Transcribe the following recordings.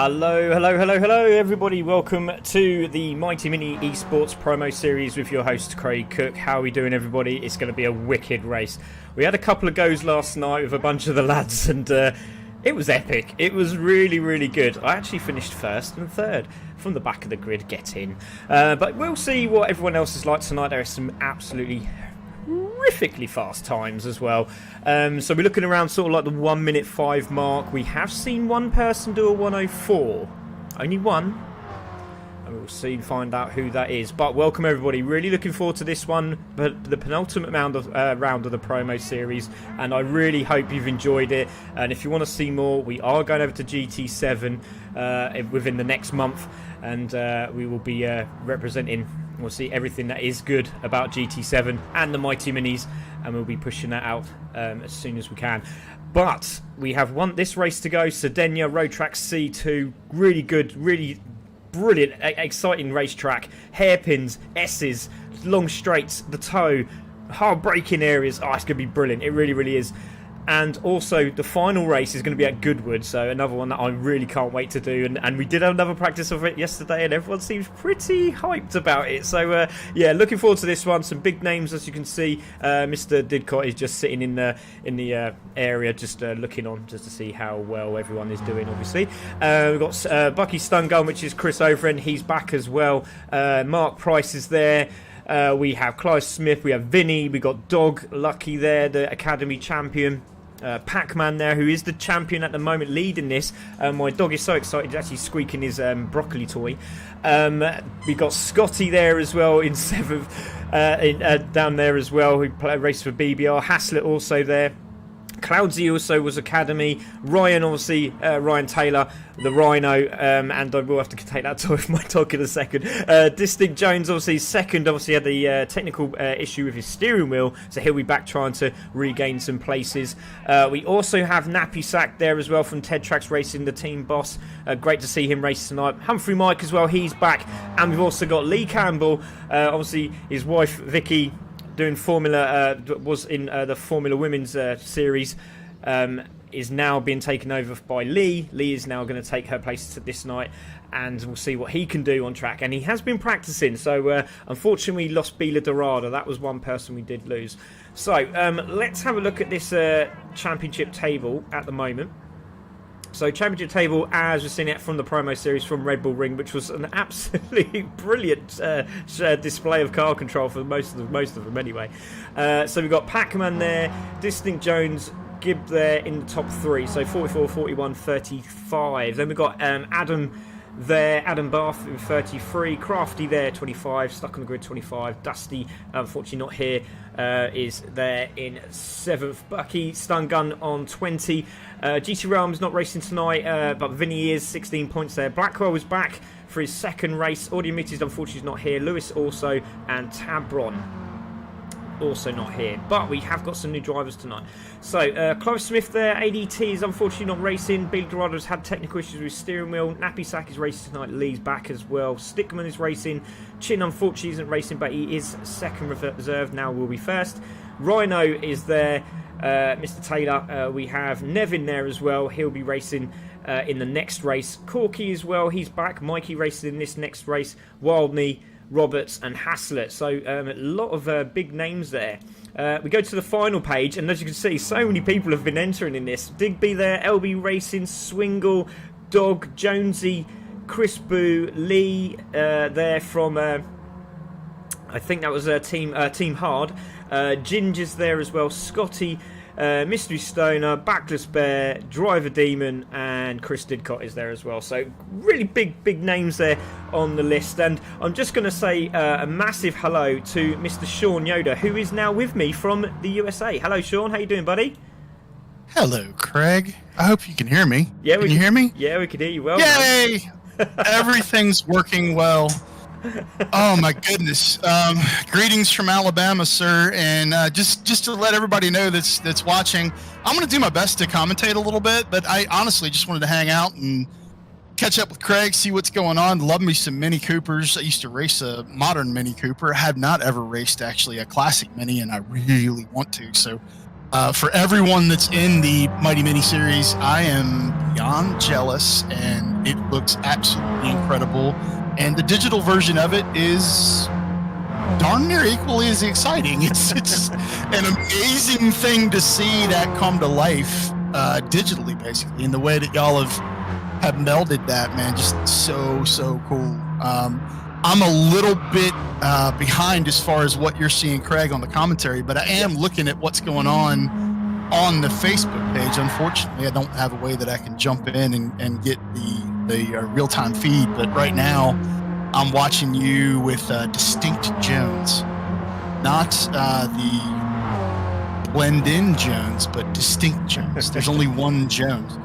Hello everybody, welcome to the Mighty Mini Esports promo series with your host Craig Cook. How are we doing everybody? It's going to be a wicked race. We had a couple of goes last night with a bunch of the lads and it was epic. It was really good. I actually finished first and third from the back of the grid, get in. But we'll see what everyone else is like tonight. There are some absolutely horrifically fast times as well. So we're looking around sort of like the 1:05 mark. We have seen one person do a 1:04. Only one. And we'll soon find out who that is. But welcome everybody. Really looking forward to this one. But the penultimate round of the promo series. And I really hope you've enjoyed it. And if you want to see more, we are going over to GT7 within the next month. And we will be representing... We'll see everything that is good about GT7 and the Mighty Minis, and we'll be pushing that out as soon as we can. But we have this race to go. Sardinia Road Track C2, really good, really brilliant, exciting racetrack. Hairpins, S's, long straights, the toe, hard braking areas. Oh, it's going to be brilliant. It really is. And also, the final race is going to be at Goodwood, so another one that I really can't wait to do. And we did have another practice of it yesterday, and everyone seems pretty hyped about it. So, yeah, looking forward to this one. Some big names, as you can see. Mr. Didcott is just sitting in the area, just looking on, just to see how well everyone is doing, obviously. We've got Bucky Stungun, which is Chris Overend. He's back as well. Mark Price is there. We have Clive Smith, we have Vinny, we got Dog Lucky there, the Academy champion. Pac-Man there, who is the champion at the moment, leading this. My dog is so excited, he's actually squeaking his broccoli toy. We got Scotty there as well in 7th, down there as well, who raced for BBR. Haslett also there. Cloudsy also was Academy. Ryan, obviously, Ryan Taylor, the Rhino, and I will have to take that toy for my dog in a second. Distinct Jones, obviously, second, obviously had the technical issue with his steering wheel, so he'll be back trying to regain some places. We also have Nappy Sack there as well from Ted Tracks Racing, the team boss. Great to see him race tonight. Humphrey Mike as well, he's back. And we've also got Lee Campbell, obviously his wife Vicky, doing Formula, was in the Formula Women's series. is now being taken over by Lee. Lee is now going to take her place this night, and we'll see what he can do on track. And he has been practicing, so unfortunately we lost Bila Dorada. That was one person we did lose. So let's have a look at this championship table at the moment. So championship table, as we've seen it from the promo series from Red Bull Ring, which was an absolutely brilliant display of car control for most of them anyway. So we've got Pac-Man there, Distinct Jones, Gibb there in the top 3, so 44, 41, 35. Then we've got Adam there, Adam Bath in 33, Crafty there 25, Stuck on the Grid 25, Dusty unfortunately not here, is there in 7th, Bucky Stun Gun on 20, GT Realms not racing tonight, but Vinny is 16 points there. Blackwell was back for his second race, Audio Meteors unfortunately is not here, Lewis also, and Tabron also not here, but we have got some new drivers tonight. So Clive Smith there, ADT is unfortunately not racing, Billy Dorado's had technical issues with his steering wheel, Nappy Sack is racing tonight, Lee's back as well, Stickman is racing, Chin unfortunately isn't racing, but he is second reserve, now will be first. Rhino is there, Mr. Taylor, we have Nevin there as well, he'll be racing in the next race. Corky as well, he's back, Mikey racing in this next race, Wildney, Roberts and Haslett, so a lot of big names there. We go to the final page, and as you can see, so many people have been entering in this. Digby there, LB Racing, Swingle, Dog, Jonesy, Chris Boo, Lee there from, I think that was Team Hard. Ginger's there as well, Scotty, Mystery Stoner, Backless Bear, Driver Demon, and Chris Didcott is there as well. So really big names there on the list. And I'm just going to say a massive hello to Mr. Sean Yoder, who is now with me from the USA. Hello, Sean. How you doing, buddy? Hello, Craig. I hope you can hear me. Yeah, can you hear me? Yeah, we can hear you well. Yay! Everything's working well. Oh my goodness! Greetings from Alabama, sir, and just to let everybody know that's watching, I'm going to do my best to commentate a little bit, but I honestly just wanted to hang out and catch up with Craig, see what's going on. Love me some Mini Coopers. I used to race a modern Mini Cooper. I have not ever raced actually a classic Mini, and I really want to. So for everyone that's in the Mighty Mini series, I am beyond jealous, and it looks absolutely incredible. And the digital version of it is darn near equally as exciting. It's an amazing thing to see that come to life digitally, basically, in the way that y'all have melded that, man. Just so cool. I'm a little bit behind as far as what you're seeing, Craig, on the commentary, but I am looking at what's going on the Facebook page. Unfortunately, I don't have a way that I can jump in and get the real-time feed, but right now I'm watching you with Distinct Jones, not the blend-in Jones, but Distinct Jones. There's only one Jones.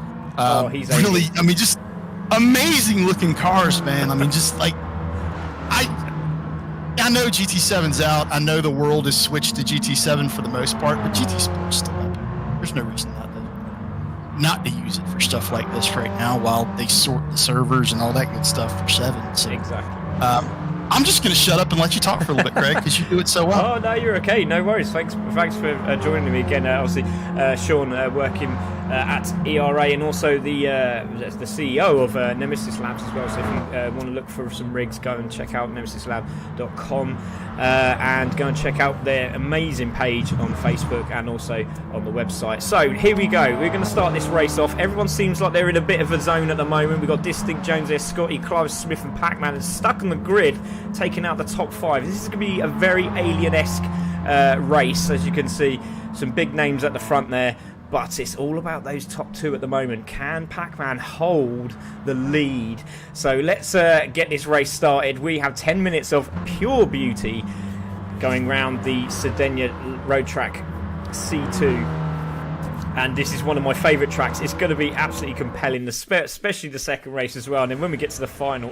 He's really, I mean, just amazing-looking cars, man. I mean, just like I know GT7's out. I know the world has switched to GT7 for the most part, but GT Sport's still up. There's no reason not to use it for stuff like this right now while they sort the servers and all that good stuff for 7. So, exactly. I'm just going to shut up and let you talk for a little bit, Craig, because you do it so well. Oh, no, you're okay. No worries. Thanks for joining me again. Obviously, Sean working at ERA and also the CEO of Nemesis Labs as well. So if you want to look for some rigs, go and check out nemesislab.com and go and check out their amazing page on Facebook and also on the website. So here we go. We're going to start this race off. Everyone seems like they're in a bit of a zone at the moment. We've got Distinct Jones there, Scotty, Clive Smith and Pac-Man and Stuck on the Grid, taking out the top 5. This is going to be a very Alien-esque race, as you can see. Some big names at the front there, but it's all about those top 2 at the moment. Can Pac-Man hold the lead? So let's get this race started. We have 10 minutes of pure beauty going round the Sardinia road track C2. And this is one of my favourite tracks. It's going to be absolutely compelling, especially the second race as well. And then when we get to the final,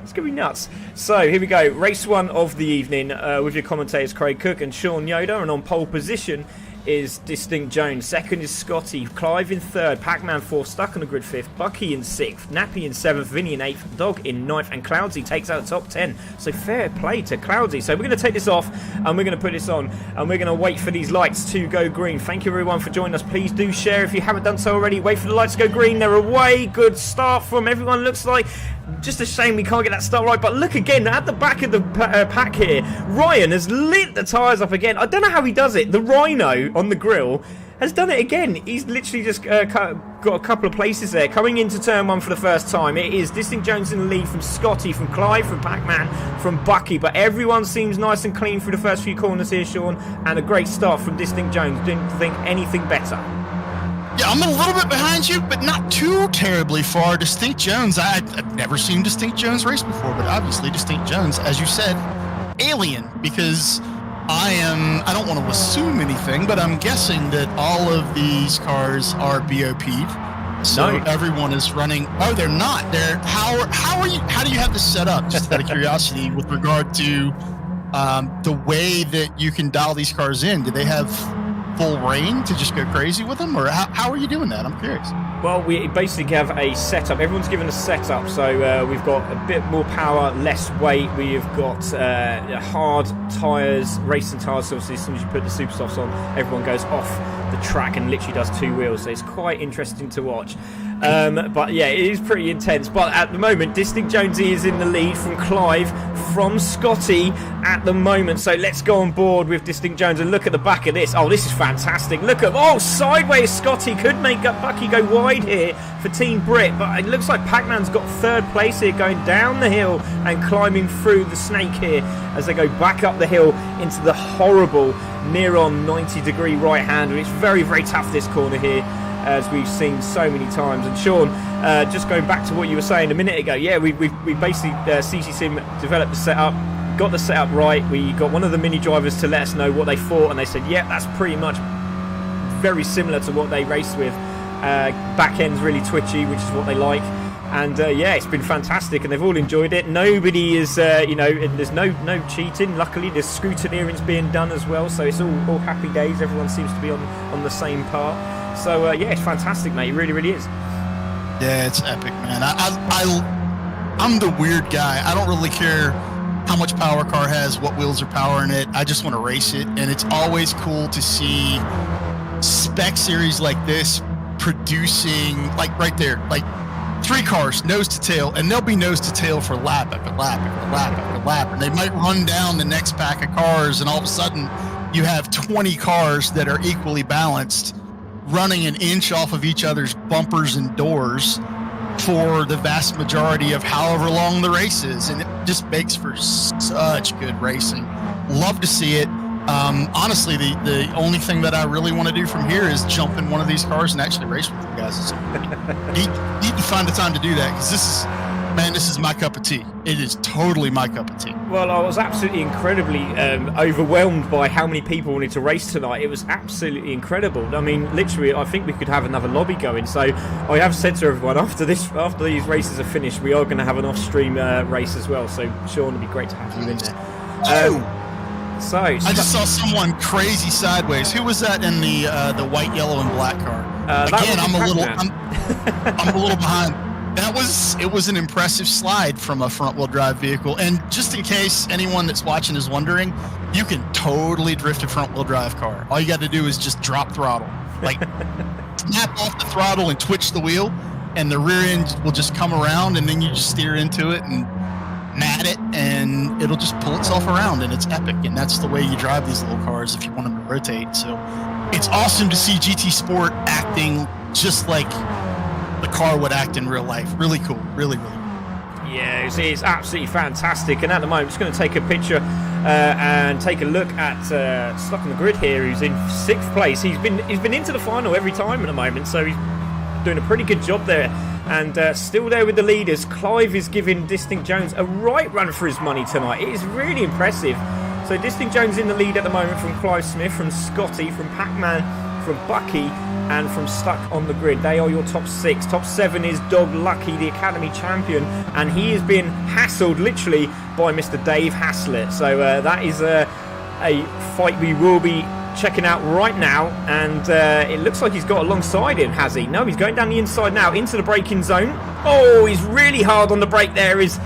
it's going to be nuts. So here we go. Race 1 of the evening with your commentators Craig Cook and Sean Yoder. And on pole position is Distinct Jones. Second is Scotty. Clive in third. Pac-Man fourth. Stuck on the grid fifth. Bucky in sixth. Nappy in seventh. Vinny in eighth. Dog in ninth. And Cloudsy takes out the top 10. So fair play to Cloudsy. So we're going to take this off and we're going to put this on. And we're going to wait for these lights to go green. Thank you everyone for joining us. Please do share if you haven't done so already. Wait for the lights to go green. They're away. Good start from everyone. Looks like just a shame we can't get that start right. But look again at the back of the pack here. Ryan has lit the tyres up again. I don't know how he does it. The Rhino on the grill has done it again. He's literally just got a couple of places there. Coming into turn one for the first time, it is Distinct Jones in the lead from Scotty, from Clive, from Pac-Man, from Bucky. But everyone seems nice and clean through the first few corners here, Sean. And a great start from Distinct Jones. Didn't think anything better. Yeah, I'm a little bit behind you, but not too terribly far. Distinct Jones, I've never seen Distinct Jones race before, but obviously Distinct Jones, as you said, alien, because I don't want to assume anything, but I'm guessing that all of these cars are BOP'd. So No. everyone is running. Oh, they're not. They're how do you have this set up? Just out of curiosity, with regard to the way that you can dial these cars in. Do they have full reign to just go crazy with them, or how are you doing that? I'm curious. Well, we basically have a setup. Everyone's given a setup, so we've got a bit more power, less weight. We've got hard tyres, racing tyres. So obviously, as soon as you put the super softs on, everyone goes off the track and literally does two wheels. So it's quite interesting to watch. But yeah, it is pretty intense. But at the moment, Distinct Jonesy is in the lead from Clive, from Scotty at the moment. So let's go on board with Distinct Jones and look at the back of this. Oh, this is fantastic. Look at, sideways Scotty could make up Bucky go wide here for Team Brit. But it looks like Pac-Man's got third place here, going down the hill and climbing through the snake here as they go back up the hill into the horrible near-on 90-degree right-hander. It's very, very tough, this corner here, as we've seen so many times. And Sean, just going back to what you were saying a minute ago, yeah, we basically CC Sim developed the setup, got the setup right. We got one of the mini drivers to let us know what they thought, and they said, yeah, that's pretty much very similar to what they raced with. Back end's really twitchy, which is what they like. And yeah, it's been fantastic, and they've all enjoyed it. Nobody is, there's no cheating. Luckily, there's scrutineering's being done as well, so it's all happy days. Everyone seems to be on the same part. So yeah, it's fantastic, mate. It really, really is. Yeah, it's epic, man. I'm the weird guy. I don't really care how much power a car has, what wheels are powering it. I just want to race it, and it's always cool to see spec series like this producing, like right there, like 3 cars nose to tail, and they'll be nose to tail for lap after lap after lap after lap, and they might run down the next pack of cars, and all of a sudden you have 20 cars that are equally balanced running an inch off of each other's bumpers and doors for the vast majority of however long the race is, and it just makes for such good racing. Love to see it. Honestly, the only thing that I really want to do from here is jump in one of these cars and actually race with you guys. So need to find the time to do that, because this is my cup of tea. It is totally my cup of tea. Well, I was absolutely incredibly overwhelmed by how many people wanted to race tonight. It was absolutely incredible. I mean, literally, I think we could have another lobby going. So I have said to everyone, after these races are finished, we are going to have an off-stream race as well. So Sean, it'd be great to have you in there. So I just saw someone crazy sideways. Who was that in the white, yellow, and black car? Again, I'm a little behind. It was an impressive slide from a front-wheel drive vehicle. And just in case anyone that's watching is wondering, you can totally drift a front-wheel drive car. All you got to do is just drop throttle, like snap off the throttle and twitch the wheel, and the rear end will just come around, and then you just steer into it and mat it, and it'll just pull itself around, and it's epic. And that's the way you drive these little cars if you want them to rotate. So it's awesome to see GT Sport acting just like the car would act in real life. Really cool. Really, really cool. Yeah, it's absolutely fantastic. And at the moment, I'm just going to take a picture and take a look at Stuck on the Grid here, who's in 6th place. He's been into the final every time at the moment, so he's doing a pretty good job there. And still there with the leaders. Clive is giving Distinct Jones a right run for his money tonight. It is really impressive. So Distinct Jones in the lead at the moment from Clive Smith, from Scotty, from Pac-Man, from Bucky, and from Stuck on the Grid. They are your top 6. Top 7 is Dog Lucky, the Academy champion, and he is being hassled literally by Mr. Dave Haslett. So that is a fight we will be checking out right now, and it looks like he's got alongside him, has he? No, he's going down the inside now into the braking zone. Oh, he's really hard on the brake there, is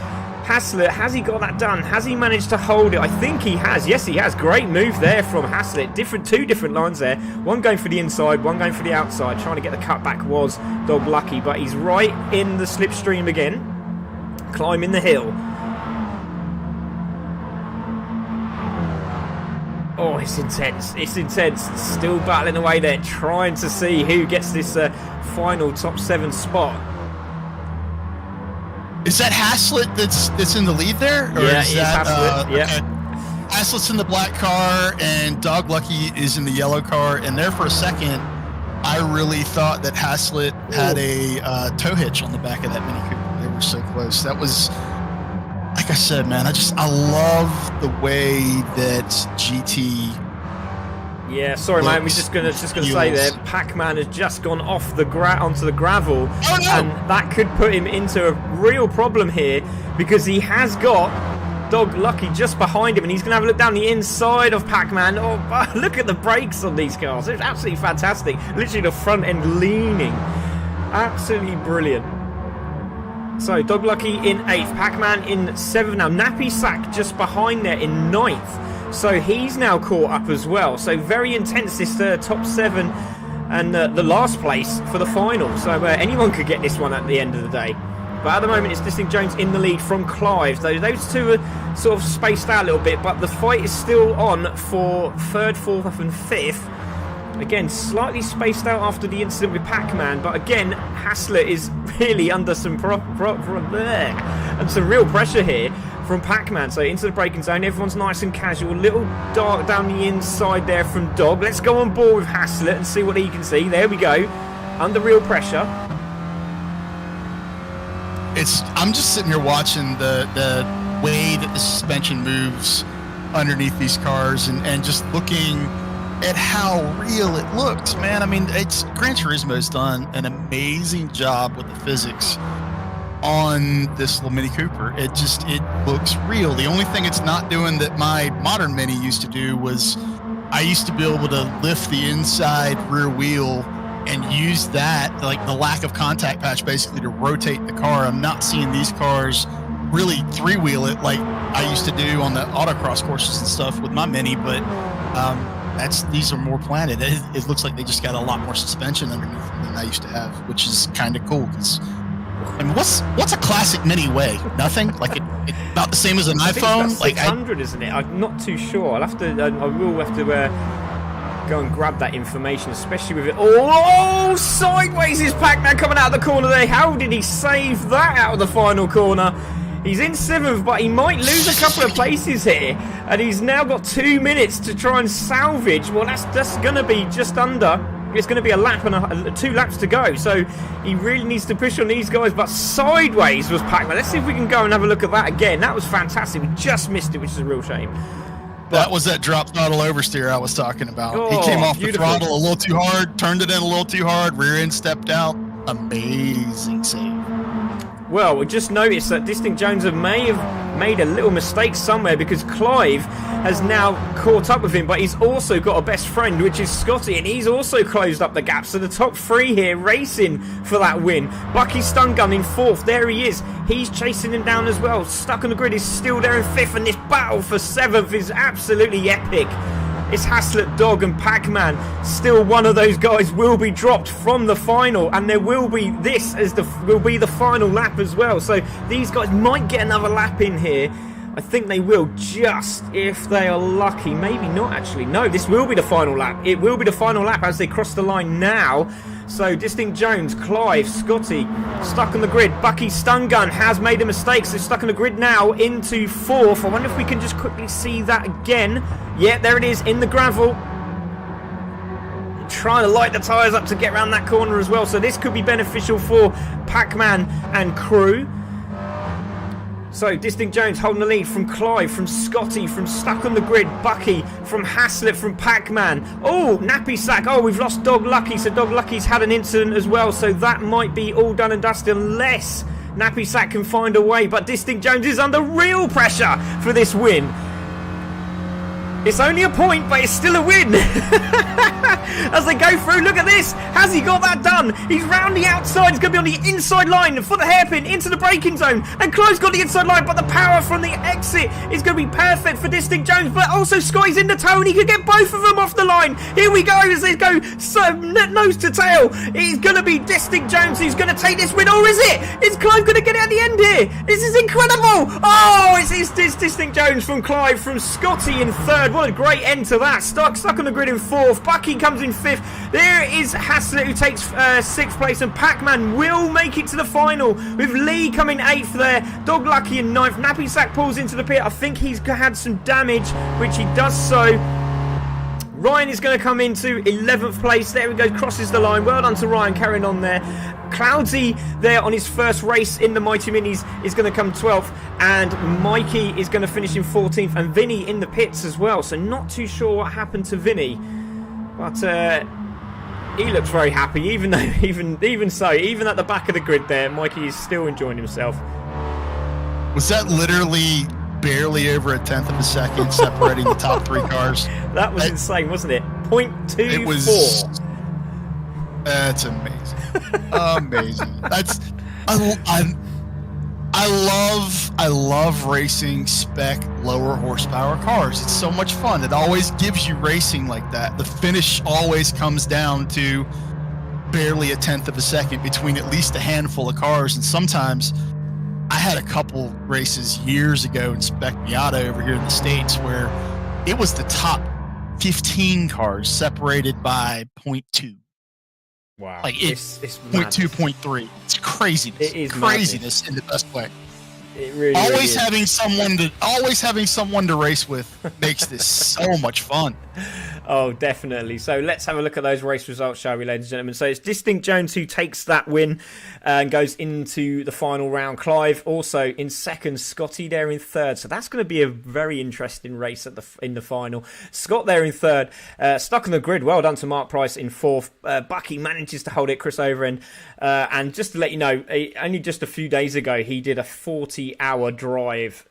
Haslett. Has he got that done? Has he managed to hold it? I think he has. Yes, he has. Great move there from Haslett. Two different lines there. One going for the inside, one going for the outside. Trying to get the cutback was Dog Lucky, but he's right in the slipstream again. Climbing the hill. Oh, it's intense. It's intense. Still battling away there, trying to see who gets this final top 7 spot. Is that Haslett that's in the lead there? Or Yeah, is it's that, Haslett. Yeah. Okay. Haslett's in the black car and Dog Lucky is in the yellow car. And there for a second, I really thought that Haslett had a tow hitch on the back of that Mini Cooper. They were so close. That was, like I said, man, I love the way that GT. Yeah, sorry, mate. We're just gonna say there, Pac-Man has just gone off the onto the gravel, and that could put him into a real problem here because he has got Dog Lucky just behind him, and he's gonna have a look down the inside of Pac-Man. Oh, look at the brakes on these cars; it's absolutely fantastic. Literally, the front end leaning, absolutely brilliant. So Dog Lucky in 8th, Pac-Man in 7th now. Nappy Sack just behind there in 9th. So he's now caught up as well. So very intense, this top 7 and the last place for the final. So anyone could get this one at the end of the day. But at the moment, it's Distinct Jones in the lead from Clive. Those two are sort of spaced out a little bit, but the fight is still on for 3rd, 4th and 5th. Again, slightly spaced out after the incident with Pac-Man, but again, Haslett is really under some and some real pressure here from Pac-Man. So into the braking zone, everyone's nice and casual. Little dark down the inside there from Dog. Let's go on board with Haslett and see what he can see. There we go, under real pressure. I'm just sitting here watching the way that the suspension moves underneath these cars and just looking at how real it looks, man. I mean, Gran Turismo's done an amazing job with the physics on this little Mini Cooper. It looks real. The only thing it's not doing that my modern Mini used to do was I used to be able to lift the inside rear wheel and use that, like the lack of contact patch, basically to rotate the car. I'm not seeing these cars really 3-wheel it like I used to do on the autocross courses and stuff with my Mini, but these are more planted. It looks like they just got a lot more suspension underneath them than I used to have, which is kind of cool. Because I mean, what's a classic Mini weigh? Nothing. Like it's not the same as an iPhone. It's like 600, isn't it? I'm not too sure. I will have to go and grab that information, especially with it. Oh, sideways is Pac-Man coming out of the corner there. How did he save that out of the final corner? He's in 7th, but he might lose a couple of places here. And he's now got 2 minutes to try and salvage. Well, that's going to be just under. It's going to be a lap and 2 laps to go. So he really needs to push on these guys. But sideways was Pac-Man. Let's see if we can go and have a look at that again. That was fantastic. We just missed it, which is a real shame. That was that drop throttle oversteer I was talking about. Oh, he came off beautiful. the throttle a little too hard, turned it in a little too hard, rear end stepped out. Amazing save. Well, we just noticed that Distinct Jones may have made a little mistake somewhere because Clive has now caught up with him, but he's also got a best friend, which is Scotty, and he's also closed up the gap. So the top 3 here racing for that win. Bucky Stun Gun in 4th. There he is. He's chasing him down as well. Stuck on the grid is still there in 5th, and this battle for 7th is absolutely epic. It's Haslett, Dog and Pac-Man. Still one of those guys will be dropped from the final, and there will be will be the final lap as well. So these guys might get another lap in here. I think they will, just if they are lucky. Maybe not, actually. No, this will be the final lap. It will be the final lap as they cross the line now. So Distinct Jones, Clive, Scotty, stuck on the grid. Bucky Stun Gun has made a mistake, so stuck on the grid now into 4th. I wonder if we can just quickly see that again. Yeah, there it is in the gravel. Trying to light the tyres up to get around that corner as well. So this could be beneficial for Pac-Man and crew. So Distinct Jones holding the lead from Clive, from Scotty, from Stuck on the Grid, Bucky, from Haslett, from Pac-Man. Oh, Nappy Sack. Oh, we've lost Dog Lucky. So Dog Lucky's had an incident as well. So that might be all done and dusted unless Nappy Sack can find a way. But Distinct Jones is under real pressure for this win. It's only a point, but it's still a win. As they go through, look at this. Has he got that done? He's round the outside. He's going to be on the inside line for the hairpin into the braking zone. And Clive's got the inside line, but the power from the exit is going to be perfect for Distinct Jones. But also Scotty's in the toe, and he could get both of them off the line. Here we go as they go nose to tail. It's going to be Distinct Jones who's going to take this win. Or is it? Is Clive going to get it at the end here? This is incredible. Oh, it's Distinct Jones from Clive, from Scotty in third. What a great end to that. Stuck on the grid in fourth. Bucky comes in fifth. There is Haslett who takes sixth place, and Pac-Man will make it to the final with Lee coming eighth there. Dog Lucky in ninth. Nappy Sack pulls into the pit. I think he's had some damage, which he does so. Ryan is going to come into 11th place. There we go, crosses the line. Well done to Ryan, carrying on there. Cloudsy there on his first race in the Mighty Minis is going to come 12th, and Mikey is going to finish in 14th, and Vinny in the pits as well. So not too sure what happened to Vinny, but he looks very happy. Even though, even so, even at the back of the grid there, Mikey is still enjoying himself. Was that literally barely over a tenth of a second separating the top three cars? That was insane, wasn't it? 0.24. It was. That's amazing. Amazing. That's I love racing spec lower horsepower cars. It's so much fun. It always gives you racing like that. The finish always comes down to barely a tenth of a second between at least a handful of cars, and sometimes I had a couple races years ago in Spec Miata over here in the States where it was the top 15 cars separated by 0.2. Wow. Like it's 0.2, 0.3. It's craziness. It is craziness in the best way. It really always is. having someone to race with makes this so much fun. Oh, definitely. So let's have a look at those race results, shall we, ladies and gentlemen? So it's Distinct Jones who takes that win and goes into the final round. Clive also in second, Scotty there in third. So that's going to be a very interesting race in the final. Scott there in third, stuck on the grid. Well done to Mark Price in fourth. Bucky manages to hold it, Chris Overend. And just to let you know, only just a few days ago, he did a 40-hour drive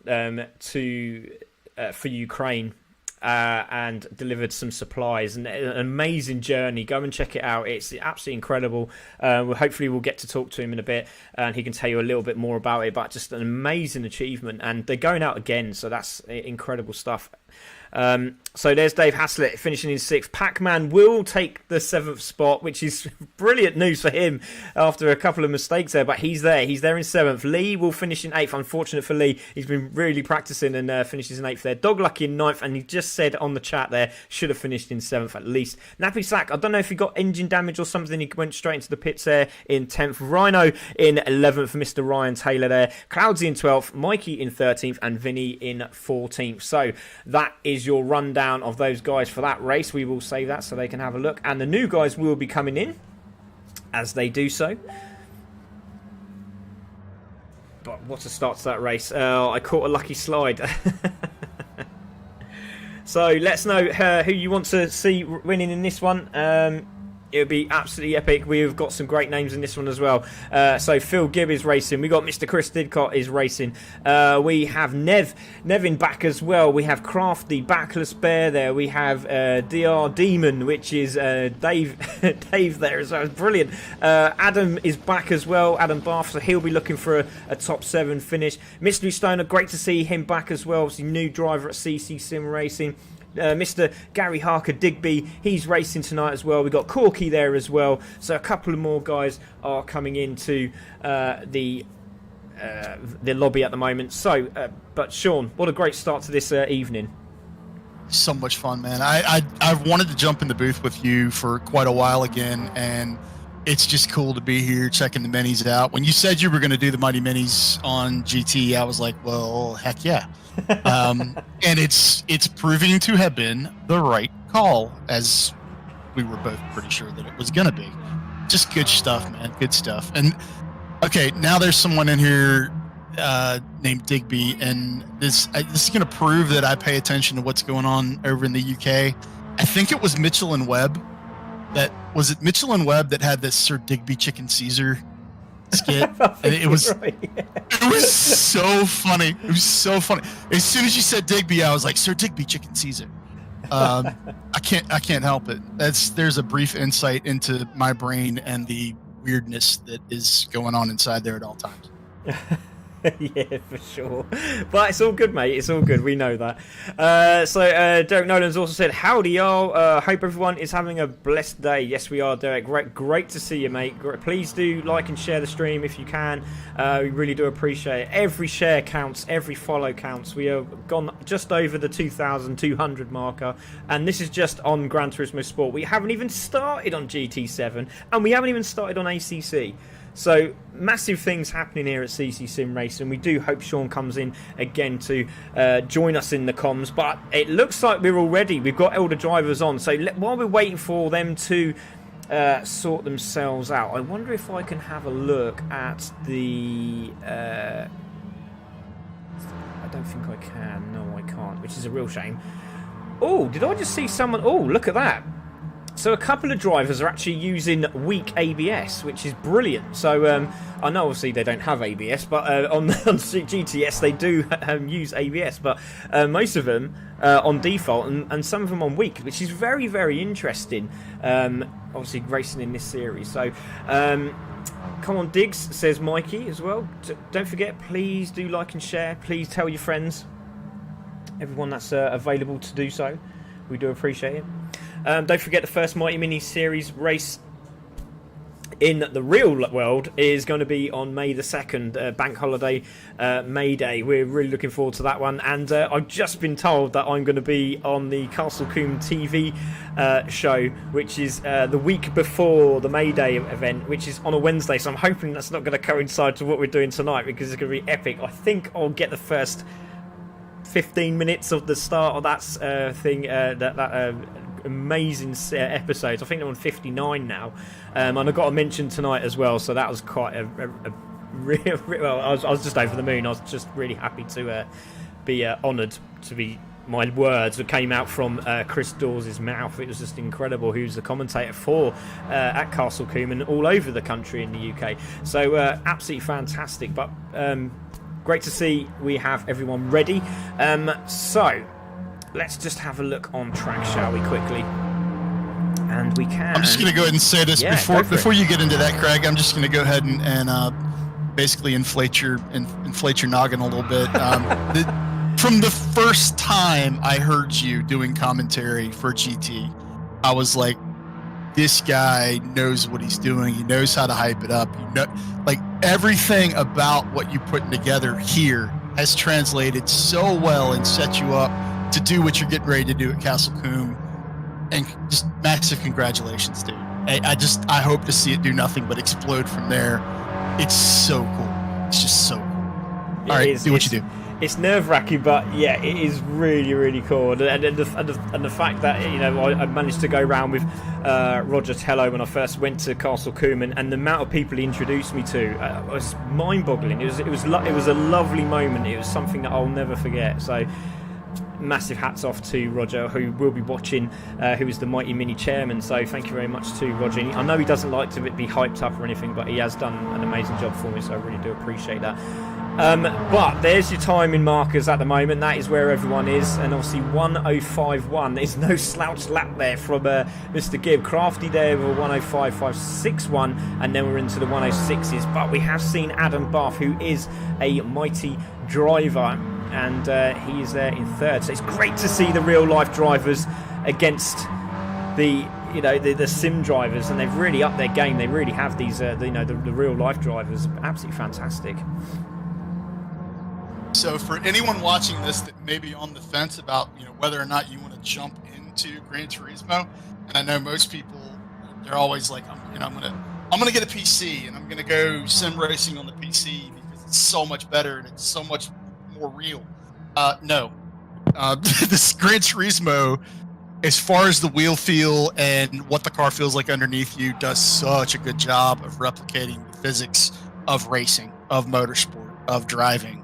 for Ukraine. And delivered some supplies, and an amazing journey. Go and check it out. It's absolutely incredible. Hopefully we'll get to talk to him in a bit and he can tell you a little bit more about it, but just an amazing achievement, and they're going out again, so that's incredible stuff. So there's Dave Haslett finishing in sixth. Pac-Man will take the seventh spot, which is brilliant news for him after a couple of mistakes there, but he's there in seventh. Lee will finish in eighth. Unfortunate for Lee, he's been really practicing and finishes in eighth there. Dog Lucky in ninth, and he just said on the chat there should have finished in seventh at least. Nappy Sack, I don't know if he got engine damage or something, he went straight into the pits there in 10th. Rhino in 11th, Mr. Ryan Taylor there. Cloudsy in 12th, Mikey in 13th, and Vinny in 14th. So that is your rundown of those guys for that race. We will save that so they can have a look, and the new guys will be coming in as they do so. But what a start to that race. I caught a lucky slide. So let's know who you want to see winning in this one. It would be absolutely epic. We've got some great names in this one as well. So Phil Gibb is racing. We got Mr. Chris Didcott is racing. We have Nevin back as well. We have Crafty Backless Bear there. We have DR Demon, which is Dave Dave there as well. Brilliant. Adam is back as well. Adam Bath, so he'll be looking for a top 7 finish. Mystery Stoner, great to see him back as well. Obviously new driver at CC Sim Racing. Mr. Gary Harker Digby, he's racing tonight as well. We've got Corky there as well. So a couple of more guys are coming into the lobby at the moment. So, but Sean, what a great start to this evening. So much fun, man. I've wanted to jump in the booth with you for quite a while again, and it's just cool to be here checking the minis out. When you said you were going to do the Mighty Minis on GT, I was like, well, heck yeah. And it's proving to have been the right call, as we were both pretty sure that it was going to be. Just good stuff, man. Good stuff. And okay, now there's someone in here named Digby, and this is going to prove that I pay attention to what's going on over in the UK. I think it was Mitchell and Webb. Mitchell and Webb that had this Sir Digby Chicken Caesar skit? And it was right, yeah. It was so funny. It was so funny. As soon as you said Digby, I was like, Sir Digby Chicken Caesar. I can't help it. There's a brief insight into my brain and the weirdness that is going on inside there at all times. Yeah, for sure. But it's all good, mate. It's all good. We know that. Derek Nolan's also said, howdy, y'all. Hope everyone is having a blessed day. Yes, we are, Derek. Great to see you, mate. Please do like and share the stream if you can. We really do appreciate it. Every share counts. Every follow counts. We have gone just over the 2,200 marker. And this is just on Gran Turismo Sport. We haven't even started on GT7. And we haven't even started on ACC. So, massive things happening here at CC Sim Racing. We do hope Sean comes in again to join us in the comms. But it looks like we've got elder drivers on. So, while we're waiting for them to sort themselves out, I wonder if I can have a look at the... I don't think I can. No, I can't, which is a real shame. Oh, did I just see someone... Oh, look at that. So a couple of drivers are actually using weak ABS, which is brilliant. So I know obviously they don't have ABS, but on GTS they do use ABS. But most of them on default, and some of them on weak, which is very, very interesting. Obviously racing in this series. So come on, Diggs, says Mikey as well. Don't forget, please do like and share. Please tell your friends, everyone that's available to do so. We do appreciate it. Don't forget the first Mighty Mini Series race in the real world is going to be on May the 2nd, bank holiday, May Day. We're really looking forward to that one. And I've just been told that I'm going to be on the Castle Combe TV show, which is the week before the May Day event, which is on a Wednesday. So I'm hoping that's not going to coincide to what we're doing tonight, because it's going to be epic. I think I'll get the first 15 minutes of the start of that thing, amazing episodes. I think they're on 59 now, and I got to mention tonight as well. So that was quite a real. Well, I was just over the moon. I was just really happy to be honoured to be. My words that came out from Chris Dawes' mouth. It was just incredible. Who's the commentator for at Castle Combe and all over the country in the UK. So absolutely fantastic. But great to see we have everyone ready. So let's just have a look on track, shall we, quickly? And we can. I'm just going to go ahead and say this before you get into that, Craig. I'm just going to go ahead and basically inflate your noggin a little bit. From the first time I heard you doing commentary for GT, I was like, this guy knows what he's doing. He knows how to hype it up. Like everything about what you're putting together here has translated so well and set you up to do what you're getting ready to do at Castle Combe. And just massive congratulations, dude. I hope to see it do nothing but explode from there. It's so cool. It's just so cool. All right, do what you do. It's nerve-wracking, but yeah, it is really, really cool. And the fact that, you know, I managed to go around with Roger Tello when I first went to Castle Combe, and the amount of people he introduced me to was mind-boggling. It was a lovely moment. It was something that I'll never forget. So massive hats off to Roger, who will be watching, who is the Mighty Mini chairman. So thank you very much to Roger. I know he doesn't like to be hyped up or anything, but he has done an amazing job for me, so I really do appreciate that. But there's your timing markers at the moment. That is where everyone is, and obviously 1:05.1. There's no slouch lap there from Mr. Gibb. Crafty there with a 1:05.561, and then we're into the 1:06s. But we have seen Adam Bath, who is a mighty driver, and he is there in third. So it's great to see the real life drivers against the sim drivers, and they've really upped their game. They really have these the real life drivers. Absolutely fantastic. So for anyone watching this that may be on the fence about whether or not you want to jump into Gran Turismo, and I know most people, they're always like, I'm gonna get a PC and I'm gonna go sim racing on the PC because it's so much better and it's so much more real. No, this Gran Turismo, as far as the wheel feel and what the car feels like underneath you, does such a good job of replicating the physics of racing, of motorsport, of driving.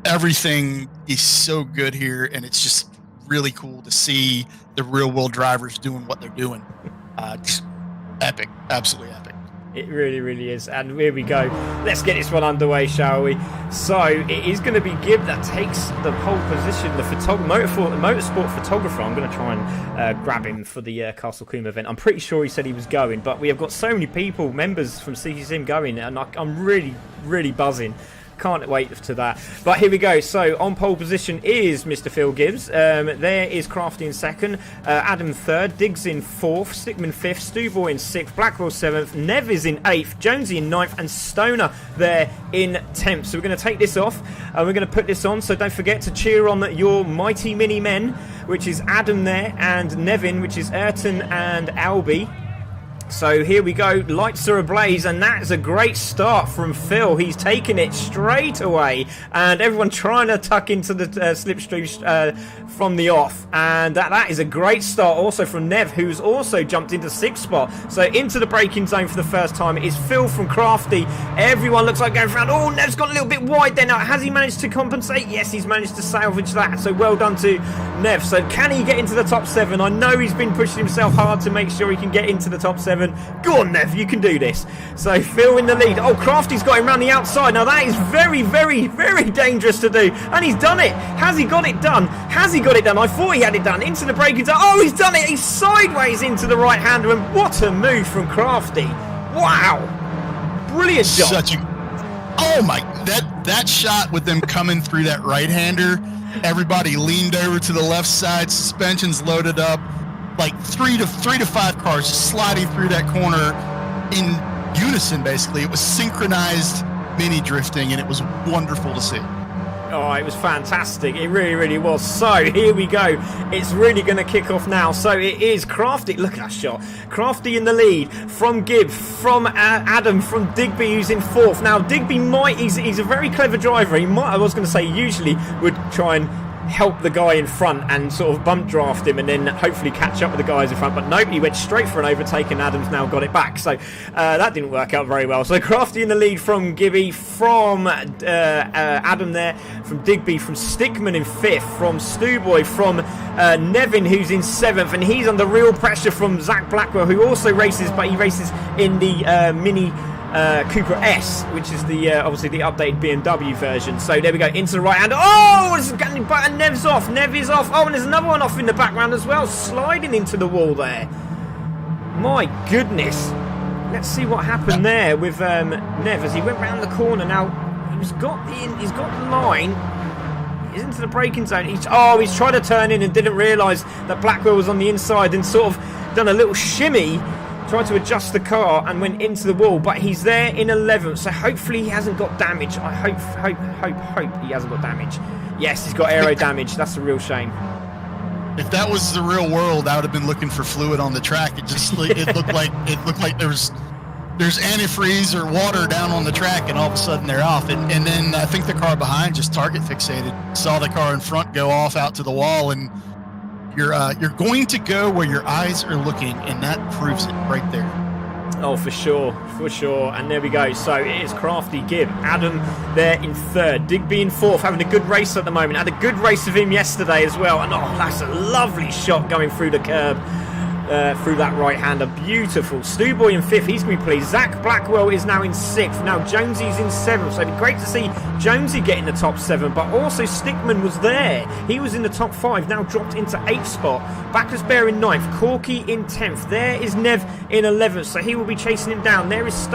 Everything is so good here, and it's just really cool to see the real world drivers doing what they're doing. Just epic, absolutely epic. It really, really is. And here we go. Let's get this one underway, shall we? So it is going to be Gibb that takes the pole position. The motorsport photographer. I'm going to try and grab him for the Castle Coombe event. I'm pretty sure he said he was going, but we have got so many people, members from CCSIM going, and I'm really, really buzzing. Can't wait to that. But here we go. So on pole position is Mr. Phil Gibbs. There is Crafty in second, Adam third, Diggs in fourth, Stickman fifth, Stewboy in sixth, Blackwell seventh, Nev is in eighth, Jonesy in ninth, and Stoner there in 10th. So we're going to take this off and we're going to put this on. So don't forget to cheer on your mighty mini men, which is Adam there, and Nevin, which is Ayrton and Albie. So here we go, lights are ablaze, and that is a great start from Phil. He's taking it straight away, and everyone trying to tuck into the slipstream from the off, and that is a great start also from Nev, who's also jumped into 6th spot. So into the braking zone for the first time, it is Phil from Crafty. Everyone looks like going around. Oh, Nev's got a little bit wide there now. Has he managed to compensate? Yes, he's managed to salvage that, so well done to Nev. So can he get into the top 7? I know he's been pushing himself hard to make sure he can get into the top 7. Go on, Nev, you can do this. So Phil in the lead. Oh, Crafty's got him around the outside. Now that is very, very, very dangerous to do. And he's done it. Has he got it done? Has he got it done? I thought he had it done. Into the braking zone. Oh, he's done it. He's sideways into the right-hander. And what a move from Crafty. Wow. Brilliant job. Oh my, that shot with them coming through that right-hander, everybody leaned over to the left side, suspensions loaded up. Like three to five cars just sliding through that corner in unison, basically. It was synchronized mini drifting, and it was wonderful to see. Oh, it was fantastic. It really, really was. So, here we go. It's really going to kick off now. So, it is Crafty. Look at that shot. Crafty in the lead from Gibb, from Adam, from Digby, who's in 4th. Now, Digby he's a very clever driver. I was going to say, usually would try and help the guy in front and sort of bump draft him and then hopefully catch up with the guys in front, but nope, he went straight for an overtake and Adam's now got it back, so that didn't work out very well. So Crafty in the lead from Gibby, from Adam there, from Digby, from Stickman in 5th, from Stewboy, from Nevin, who's in 7th, and he's under real pressure from Zach Blackwell, who also races, but he races in the Mini Cooper S, which is the obviously the updated BMW version. So there we go, into the right hand. Oh, it's getting, but Nev's off. Nev is off. Oh, and there's another one off in the background as well, sliding into the wall there. My goodness. Let's see what happened there with Nev as he went round the corner. Now he's got the line. He's into the braking zone. He's tried to turn in and didn't realise that Blackwell was on the inside and sort of done a little shimmy. Tried to adjust the car and went into the wall, but he's there in 11th, so hopefully he hasn't got damage. I hope he hasn't got damage. Yes, he's got aero damage. That's a real shame. If that was the real world, I would have been looking for fluid on the track. It just it looked like there's antifreeze or water down on the track, and all of a sudden they're off. And then I think the car behind just target fixated, saw the car in front go off out to the wall, and you're going to go where your eyes are looking, and that proves it right there. Oh, for sure. And there we go. So it is Crafty, Gibb, Adam there in 3rd, Digby in 4th, having a good race at the moment. Had a good race with him yesterday as well. And that's a lovely shot going through the curb. Through that right-hander. Beautiful. Stewboy in 5th. He's going to be pleased. Zach Blackwell is now in 6th. Now Jonesy's in 7th. So it'd be great to see Jonesy get in the top 7. But also Stickman was there. He was in the top 5. Now dropped into 8th spot. Backless Bear in 9th. Corky in 10th. There is Nev in 11th. So he will be chasing him down. There is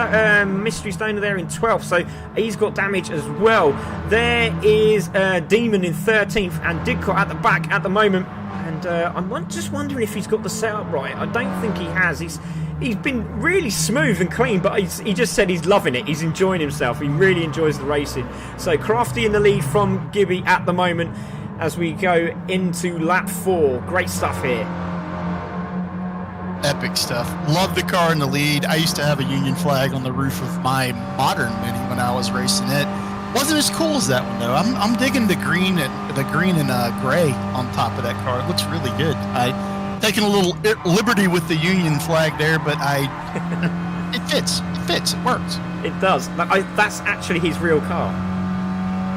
Mystery Stoner there in 12th. So he's got damage as well. There is Demon in 13th. And Didcot at the back at the moment. And I'm just wondering if he's got the setup right. I don't think he has. He's been really smooth and clean, but he just said he's loving it. He's enjoying himself. He really enjoys the racing. So Crafty in the lead from Gibby at the moment as we go into lap 4. Great stuff here. Epic stuff. Love the car in the lead. I used to have a Union flag on the roof of my modern Mini when I was racing it. Wasn't as cool as that one though. I'm digging the green and gray on top of that car. It looks really good. I taking a little liberty with the Union flag there, but it fits. It works. It does. That's actually his real car.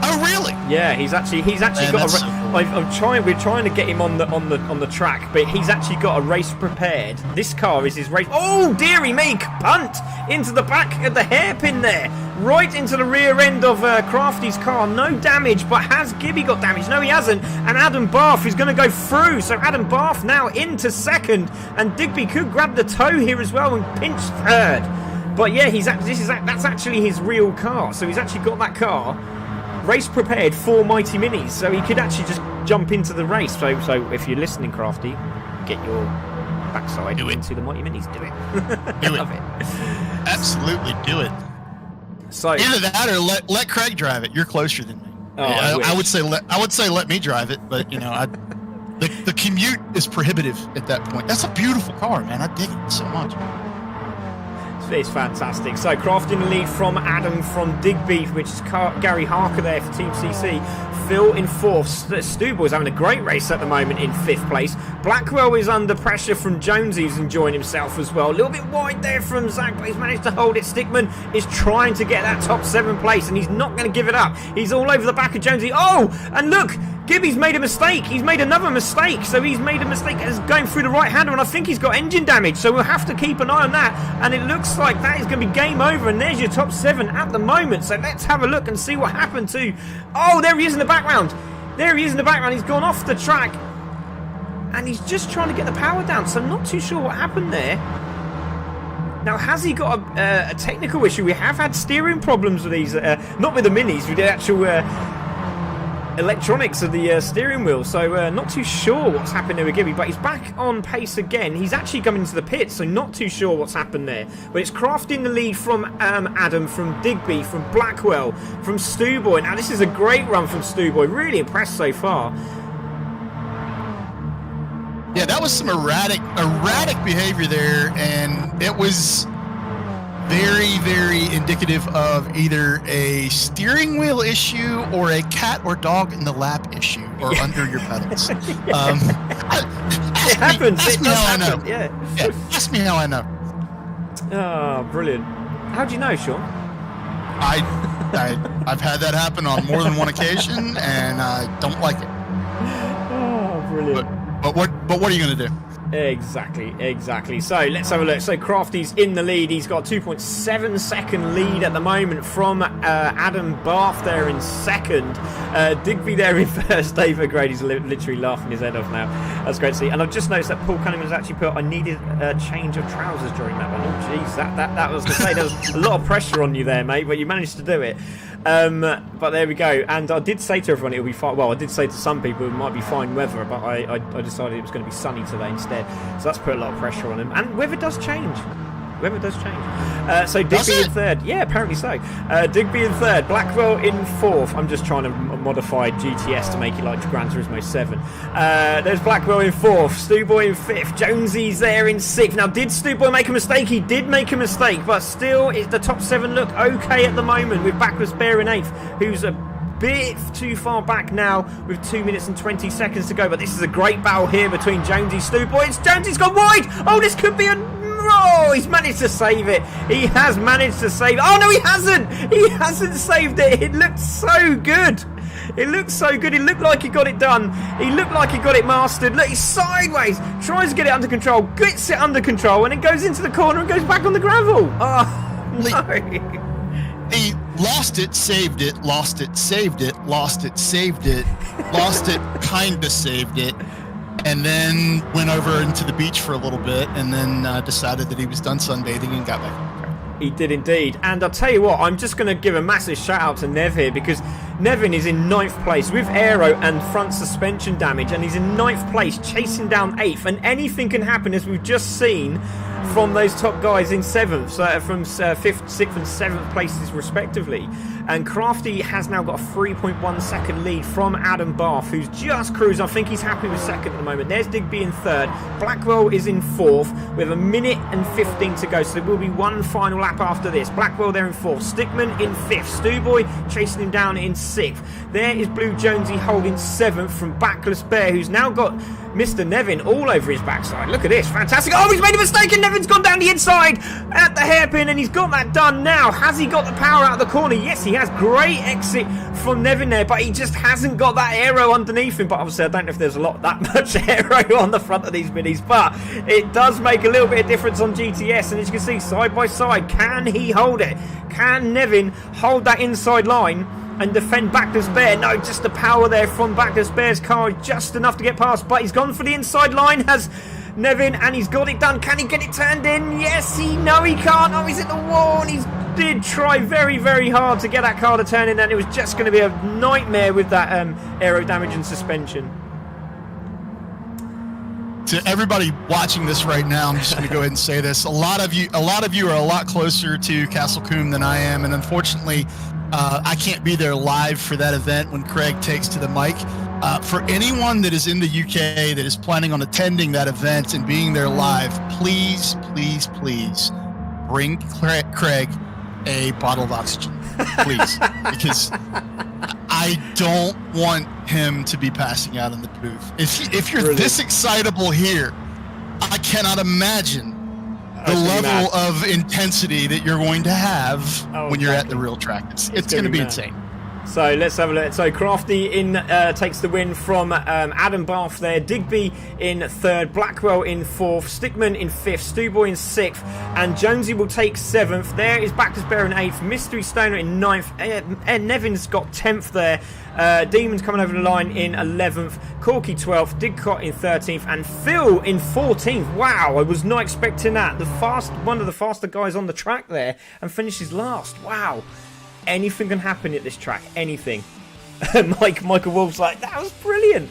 Oh Oh, really? Yeah, he's actually Man, got. that's so cool. We're trying to get him on the track, but he's actually got a race prepared. This car is his race. Oh, dearie me! Punt into the back of the hairpin there, right into the rear end of Crafty's car. No damage, but has Gibby got damage? No, he hasn't. And Adam Barth is going to go through. So Adam Barth now into second, and Digby could grab the toe here as well and pinch third. But yeah, that's actually his real car. So he's actually got that car race prepared for Mighty Minis. So he could actually just jump into the race. So if you're listening, Crafty, get your backside into the Mighty Minis. Do it. Do Love it. it. Absolutely do it. So either that or let Craig drive it. You're closer than me. Oh, I would say let me drive it, but the commute is prohibitive at that point. That's a beautiful car, man. I dig it so much. It's fantastic. So Crafty in the lead from Adam from Digby, which is Gary Harker there for Team CC. Phil in fourth. Stubboy's having a great race at the moment in fifth place. Blackwell is under pressure from Jonesy, who's enjoying himself as well. A little bit wide there from Zach, but he's managed to hold it. Stickman is trying to get that top 7 place, and he's not going to give it up. He's all over the back of Jonesy. Oh, and look, Gibby's made a mistake. He's made another mistake. So he's made a mistake as going through the right hander, and I think he's got engine damage. So we'll have to keep an eye on that. And it looks like that is going to be game over. And there's your top 7 at the moment. So let's have a look and see what happened to. Oh, there he is in the background. There he is in the background. He's gone off the track, and he's just trying to get the power down. So I'm not too sure what happened there. Now, has he got a technical issue? We have had steering problems with these, not with the Minis, with the actual electronics of the steering wheel. So not too sure what's happened there with Gibby, but he's back on pace again. He's actually coming into the pits, so not too sure what's happened there. But it's Crafty in the lead from Adam, from Digby, from Blackwell, from Stewboy. Now, this is a great run from Stewboy. Really impressed so far. Yeah, that was some erratic behavior there, and it was very, very indicative of either a steering wheel issue or a cat or dog in the lap issue, or under your pedals. It happens. Ask It me does how I happen. know. Yeah. Ask me how I know. Oh, brilliant. How do you know, Sean? I've had that happen on more than one occasion, and I don't like it. Oh, brilliant. But what are you going to do? Exactly. So let's have a look. So Crafty's in the lead. He's got a 2.7 second lead at the moment from Adam Barth there in second. Digby there in first. Dave O'Grady's literally laughing his head off now. That's great to see. And I've just noticed that Paul Cunningham's actually put, I needed a change of trousers during that one. Oh, jeez, that was to say there was a lot of pressure on you there, mate, but you managed to do it. But there we go. And I did say to everyone it'll be fine. Well, I did say to some people it might be fine weather, but I decided it was going to be sunny today instead. So that's put a lot of pressure on him. And weather does change. So Digby in third. Yeah, apparently so. Digby in third. Blackwell in fourth. I'm just trying to modify GTS to make it like Gran Turismo 7. There's Blackwell in fourth. Stewboy in fifth. Jonesy's there in sixth. Now, did Stewboy make a mistake? He did make a mistake, but still, the top 7 look okay at the moment, with Backless Bear in eighth, who's a bit too far back now with 2 minutes and 20 seconds to go. But this is a great battle here between Jonesy and Stewboy. Jonesy's gone wide. Oh, this could be a... Oh, he's managed to save it. He has managed to save it. Oh, no, he hasn't. He hasn't saved it. It looked so good. It looked like he got it done. He looked like he got it mastered. Look, he's sideways. Tries to get it under control. Gets it under control. And then goes into the corner and goes back on the gravel. Oh, no. He lost it, saved it, lost it, saved it, lost it, saved it, lost it, kinda saved it, and then went over into the beach for a little bit, and then decided that he was done sunbathing and got back. He did indeed. And I'll tell you what, I'm just going to give a massive shout out to Nev here, because Nevin is in 9th place with aero and front suspension damage, and he's in 9th place chasing down 8th, and anything can happen, as we've just seen from those top guys in 7th, from 5th, 6th and 7th places respectively. And Crafty has now got a 3.1 second lead from Adam Barth, who's just cruising. I think he's happy with second at the moment. There's Digby in third. Blackwell is in fourth with a minute and 15 to go, so there will be one final lap after this. Blackwell there in fourth. Stickman in fifth. Stewboy chasing him down in sixth. There is Blue Jonesy holding seventh from Backless Bear, who's now got Mr. Nevin all over his backside. Look at this, fantastic. Oh, he's made a mistake and Nevin's gone down the inside at the hairpin, and he's got that done now. Has he got the power out of the corner? Yes, he has great exit from Nevin there, but he just hasn't got that aero underneath him. But obviously, I don't know if there's that much aero on the front of these minis, but it does make a little bit of difference on GTS. And as you can see, side by side, can he hold it? Can Nevin hold that inside line and defend Back to Spare? No, just the power there from Back to Spare's car, just enough to get past, but he's gone for the inside line, has Nevin, and he's got it done. Can he get it turned in? Yes, no, he can't. Oh, he's at the wall, and he did try very, very hard to get that car to turn in, and it was just going to be a nightmare with that aero damage and suspension. To everybody watching this right now, I'm just going to go ahead and say this: a lot of you are a lot closer to Castle Coombe than I am, and unfortunately, I can't be there live for that event when Craig takes to the mic. For anyone that is in the UK that is planning on attending that event and being there live, please, please, please bring Craig a bottle of oxygen, please, because I don't want him to be passing out in the booth. If you're this excitable here, I cannot imagine the level of intensity that you're going to have when you're at the real track. It's going to be insane. So let's have a look. So Crafty takes the win from Adam Bath there. Digby in third, Blackwell in fourth, Stickman in fifth, Stewboy in sixth, and Jonesy will take seventh. There is Back to Spare in eighth, Mystery Stoner in ninth, Ed Nevin's got 10th there. Demon's coming over the line in 11th, Corky 12th, Digcott in 13th, and Phil in 14th. Wow, I was not expecting that. One of the faster guys on the track there, and finishes last. Wow. Anything can happen at this track. Anything. Michael Wolf's like, that was brilliant.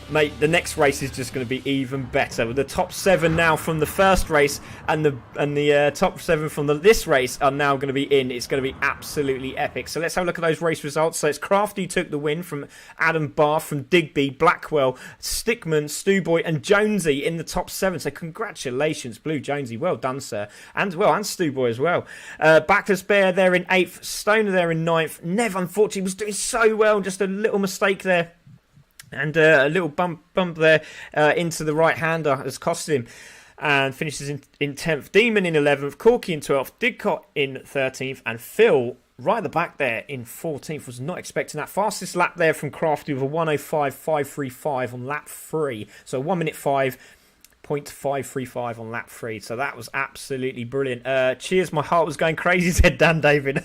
Mate, the next race is just going to be even better. With the top 7 now from the first race and the top 7 from this race are now going to be in. It's going to be absolutely epic. So let's have a look at those race results. So it's Crafty took the win from Adam Bath, from Digby, Blackwell, Stickman, Stewboy and Jonesy in the top 7. So congratulations, Blue Jonesy. Well done, sir. And Stewboy as well. Back to Spare there in 8th. Stoner there in 9th. Nev, unfortunately, was doing so well. Just a little mistake there. And a little bump there into the right-hander has cost him. And finishes in 10th. Demon in 11th. Corky in 12th. Digcott in 13th. And Phil, right at the back there, in 14th. Was not expecting that. Fastest lap there from Crafty with a 1:05.535 on lap 3. So 1 minute 5.535 on lap 3. So that was absolutely brilliant. Cheers, my heart was going crazy, said Dan David.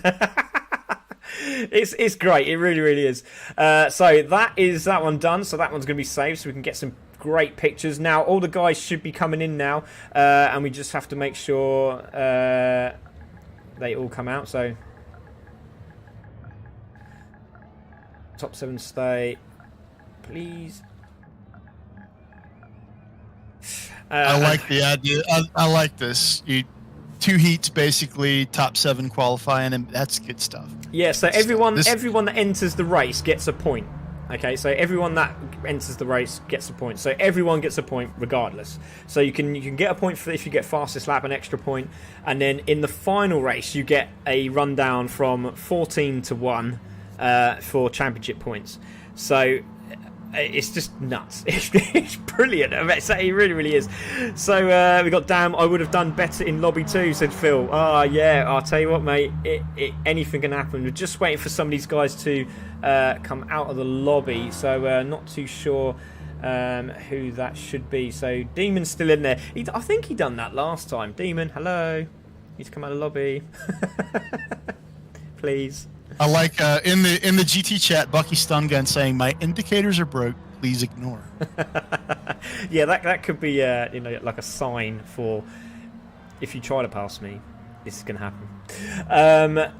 It's great. It really, really is. So that is that one done. So that one's going to be saved so we can get some great pictures. Now, all the guys should be coming in now. And we just have to make sure they all come out. So top 7 stay, please. I like the idea. I like this. 2 heats, basically top 7 qualifying, and that's good stuff. Yeah, so everyone that enters the race gets a point. Okay, so everyone that enters the race gets a point. So everyone gets a point regardless. So you can get a point for if you get fastest lap, an extra point, and then in the final race you get a rundown from 14 to 1 for championship points. So it's just nuts. It's brilliant. It really, really is. So we got damn. I would have done better in lobby 2, said Phil. Yeah. I'll tell you what, mate. Anything can happen. We're just waiting for some of these guys to come out of the lobby. So not too sure who that should be. So Demon's still in there. I think he done that last time. Demon, hello. You need to come out of the lobby, please. I like in the GT chat, Bucky Stun Gun saying, "My indicators are broke. Please ignore." Yeah, that could be like a sign for if you try to pass me, this is going to happen.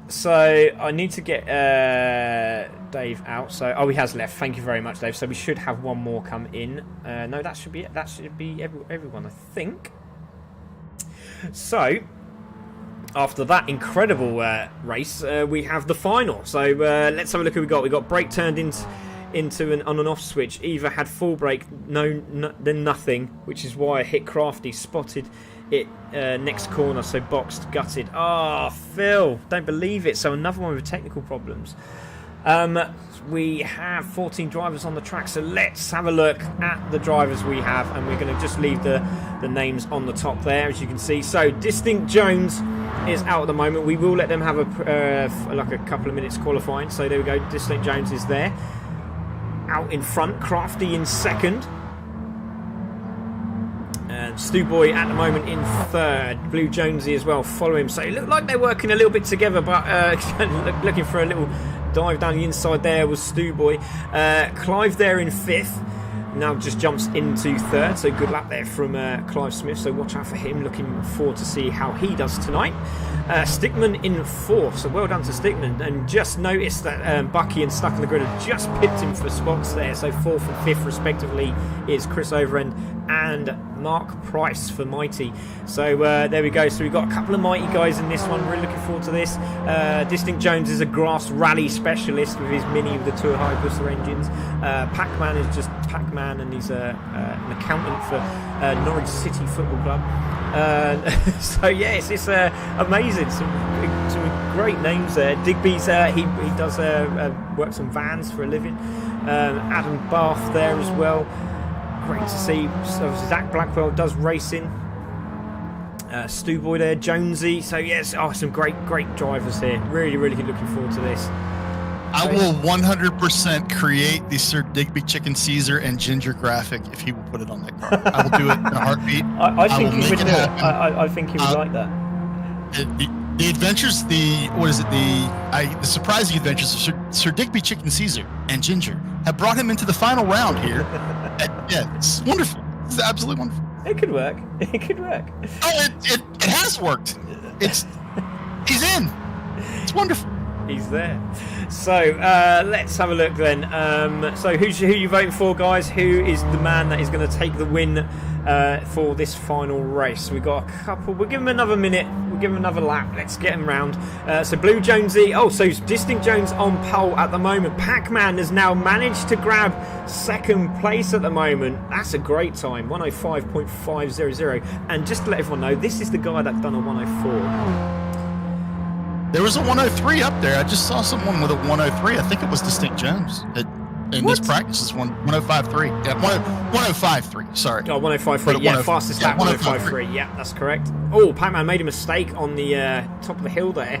So I need to get Dave out. So he has left. Thank you very much, Dave. So we should have one more come in. No, that should be it. That should be everyone, I think. So after that incredible race, we have the final. So let's have a look who we got. We got brake turned into an on and off switch. Eva had full brake, then nothing, which is why I hit Crafty, spotted it next corner, so boxed, gutted. Phil, don't believe it. So another one with technical problems. We have 14 drivers on the track, so let's have a look at the drivers we have, and we're going to just leave the names on the top there, as you can see. So Distinct Jones is out at the moment. We will let them have like a couple of minutes qualifying. So there we go. Distinct Jones is there. Out in front. Crafty in second. And Stu Boy at the moment in third. Blue Jonesy as well follow him. So it looked like they're working a little bit together, but looking for a little dive down the inside there was Stu Boy. Clive there in fifth. Now just jumps into third, so good lap there from Clive Smith, so watch out for him. Looking forward to see how he does tonight. Stickman in fourth, so well done to Stickman. And just noticed that Bucky and Stuck in the Grid have just pipped him for spots there, so fourth and fifth respectively is Chris Overend and Mark Price for Mighty. So there we go. So we've got a couple of Mighty guys in this one. Really looking forward to this. Distinct Jones is a grass rally specialist with his Mini with the 2 high booster engines. Pac-Man is just Pac-Man, and he's an accountant for Norwich City Football Club. So yes, it's amazing. Some great names there. Digby's he does works on vans for a living. Adam Bath there as well. Great to see. So Zach Blackwell does racing. Stu Boy there, Jonesy. So yes, some great drivers here. Really looking forward to this. I will 100% create the Sir Digby Chicken Caesar and Ginger graphic if he will put it on that car. I will do it in a heartbeat. I think he would do it. I think he would like that. The adventures, the surprising adventures of Sir Digby Chicken Caesar and Ginger have brought him into the final round here. Yeah, it's wonderful. It's absolutely wonderful. It could work. It could work. Oh, it has worked. He's in. It's wonderful. He's there. So let's have a look then. So who you voting for, guys? Who is the man that is going to take the win for this final race? We've got a couple. We'll give him another minute. We'll give him another lap. Let's get him round. So Blue Jonesy. Oh, so Distinct Jones on pole at the moment. Pac-Man has now managed to grab second place at the moment. That's a great time. 105.500. And just to let everyone know, this is the guy that done a 104. There was a 103 up there. I just saw someone with a 103. I think it was Distinct Jones. In this practice, is 105.3. Yeah, 105.3. Sorry. Oh, 105.3. Yeah, fastest lap, 105.3. Yeah, that's correct. Oh, Pac-Man made a mistake on the top of the hill there.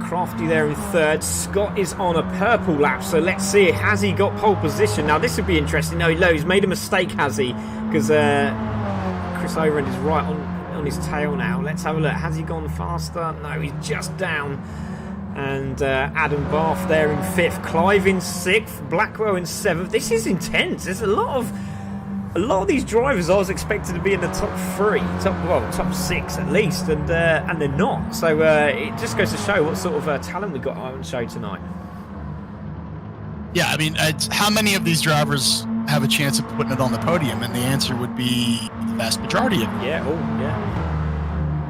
Crafty there in third. Scott is on a purple lap, so let's see. Has he got pole position? Now, this would be interesting. No, he's made a mistake, has he? Because Chris Overend is right on his tail now. Let's have a look. Has he gone faster? No, he's just down. And Adam Bath there in fifth. Clive in sixth. Blackwell in seventh. This is intense. There's a lot of these drivers I was expected to be in the top three, top six at least, and they're not. So it just goes to show what sort of talent we got on show tonight. Yeah, I mean, how many of these drivers have a chance of putting it on the podium? And the answer would be the vast majority of them. Yeah, yeah.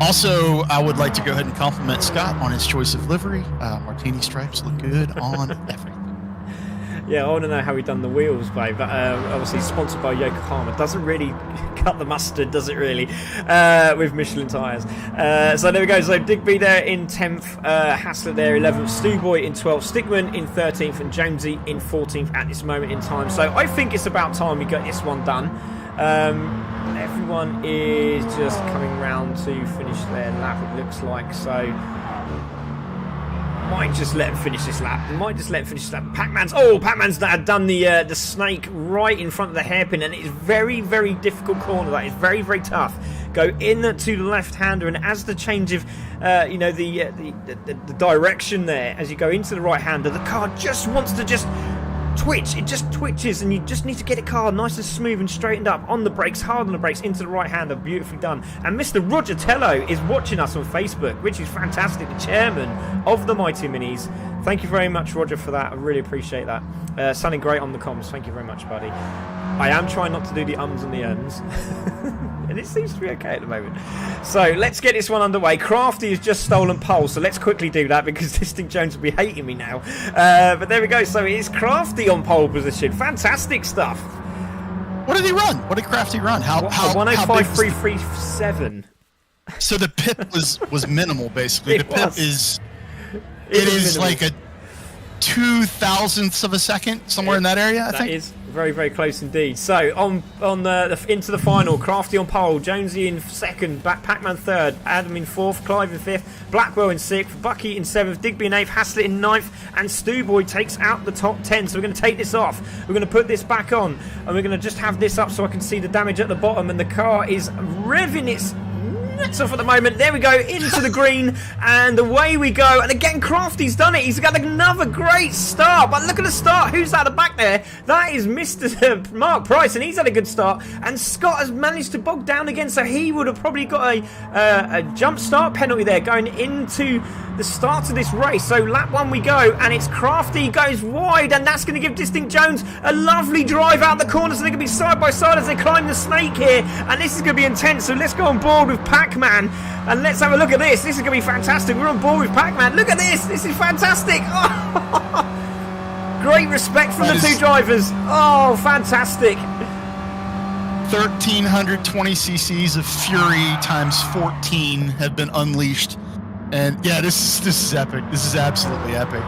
Also, I would like to go ahead and compliment Scott on his choice of livery. Martini stripes look good on everything. Yeah, I want to know how he done the wheels, babe. But obviously sponsored by Yokohama. Doesn't really cut the mustard, does it really? With Michelin tyres. So there we go. So Digby there in 10th. Hassler there 11th. Stu Boy in 12th. Stickman in 13th. And Jonesy in 14th at this moment in time. So I think it's about time we get this one done. Everyone is just coming round to finish their lap, it looks like. So might just let him finish this lap. Pac-Man's done the snake right in front of the hairpin, and it's very difficult corner. That is very tough. Go in to the left-hander, and as the change of the direction there, as you go into the right-hander, the car just wants to twitch. It just twitches, and you just need to get the car nice and smooth and straightened up on the brakes, hard on the brakes, into the right-hander. Beautifully done. And Mr. Roger Tello is watching us on Facebook, which is fantastic. The chairman of the Mighty Minis. Thank you very much, Roger, for that. I really appreciate that. Sounding great on the comms. Thank you very much, buddy. I am trying not to do the ums and the uns. And it seems to be okay at the moment. So let's get this one underway. Crafty has just stolen pole, so let's quickly do that because Distinct Jones will be hating me now. But there we go. So it is Crafty on pole position. Fantastic stuff. What did he run? What did Crafty run? How 105.337. So the pip was minimal, basically. The pip is like a 0.02 of a second, somewhere in that area, I think. That is very, very close indeed. So on into the final, Crafty on pole, Jonesy in second, Pac-Man third, Adam in fourth, Clive in fifth, Blackwell in sixth, Bucky in seventh, Digby in eighth, Haslett in ninth, and Stewboy takes out the top 10. So we're going to take this off. We're going to put this back on, and we're going to just have this up so I can see the damage at the bottom. And the car is revving its nuts off at the moment. There we go, into the green, and away we go. And again, Crafty's done it. He's got another great start. But look at the start. Who's at the back there? That is Mr. Mark Price, and he's had a good start. And Scott has managed to bog down again, so he would have probably got a jump start penalty there going into the start of this race. So lap one we go, and it's Crafty goes wide, and that's going to give Distinct Jones a lovely drive out the corner. So they're going to be side by side as they climb the snake here, and this is going to be intense. So let's go on board with Pac-Man, and let's have a look at this. This is going to be fantastic. We're on board with Pac-Man. Look at this. This is fantastic. Great respect from the two drivers. Oh, fantastic. 1,320 cc's of fury times 14 have been unleashed. And yeah, this is epic. This is absolutely epic.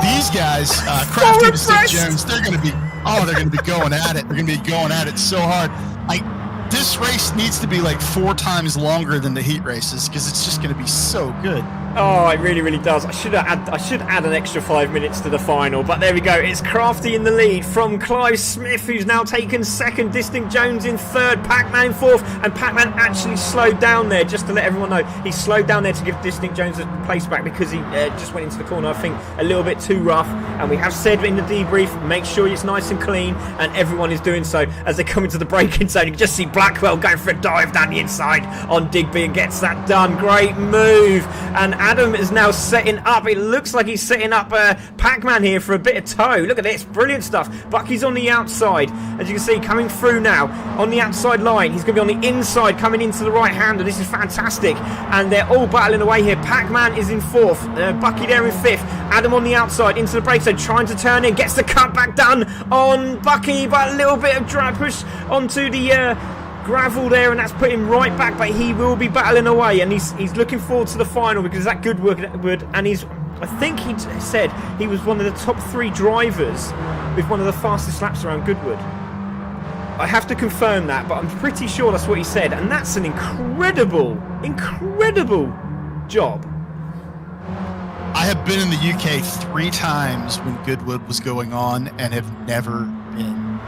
These guys, Crafty and Distinct Jones, they're going to be going at it. They're going to be going at it so hard. This race needs to be like 4 times longer than the heat races because it's just going to be so good. Oh, it really, really does. I should add an extra 5 minutes to the final, but there we go. It's Crafty in the lead from Clive Smith, who's now taken second, Distinct Jones in third, Pac-Man in fourth, and Pac-Man actually slowed down there, just to let everyone know. He slowed down there to give Distinct Jones a place back because he just went into the corner, I think, a little bit too rough. And we have said in the debrief, make sure it's nice and clean, and everyone is doing so. As they come into the braking zone, you can just see Blackwell going for a dive down the inside on Digby and gets that done. Great move. And Adam is now setting up. It looks like he's setting up Pac-Man here for a bit of tow. Look at this. Brilliant stuff. Bucky's on the outside. As you can see, coming through now on the outside line. He's going to be on the inside coming into the right hander. This is fantastic. And they're all battling away here. Pac-Man is in fourth. Bucky there in fifth. Adam on the outside into the brake zone, trying to turn in. Gets the cut back done on Bucky, but a little bit of drag push onto the gravel there, and that's put him right back, but he will be battling away, and he's looking forward to the final because that Goodwood, and I think he said he was one of the top 3 drivers with one of the fastest laps around Goodwood. I have to confirm that, but I'm pretty sure that's what he said, and that's an incredible job. I have been in the UK 3 times when Goodwood was going on and have never been.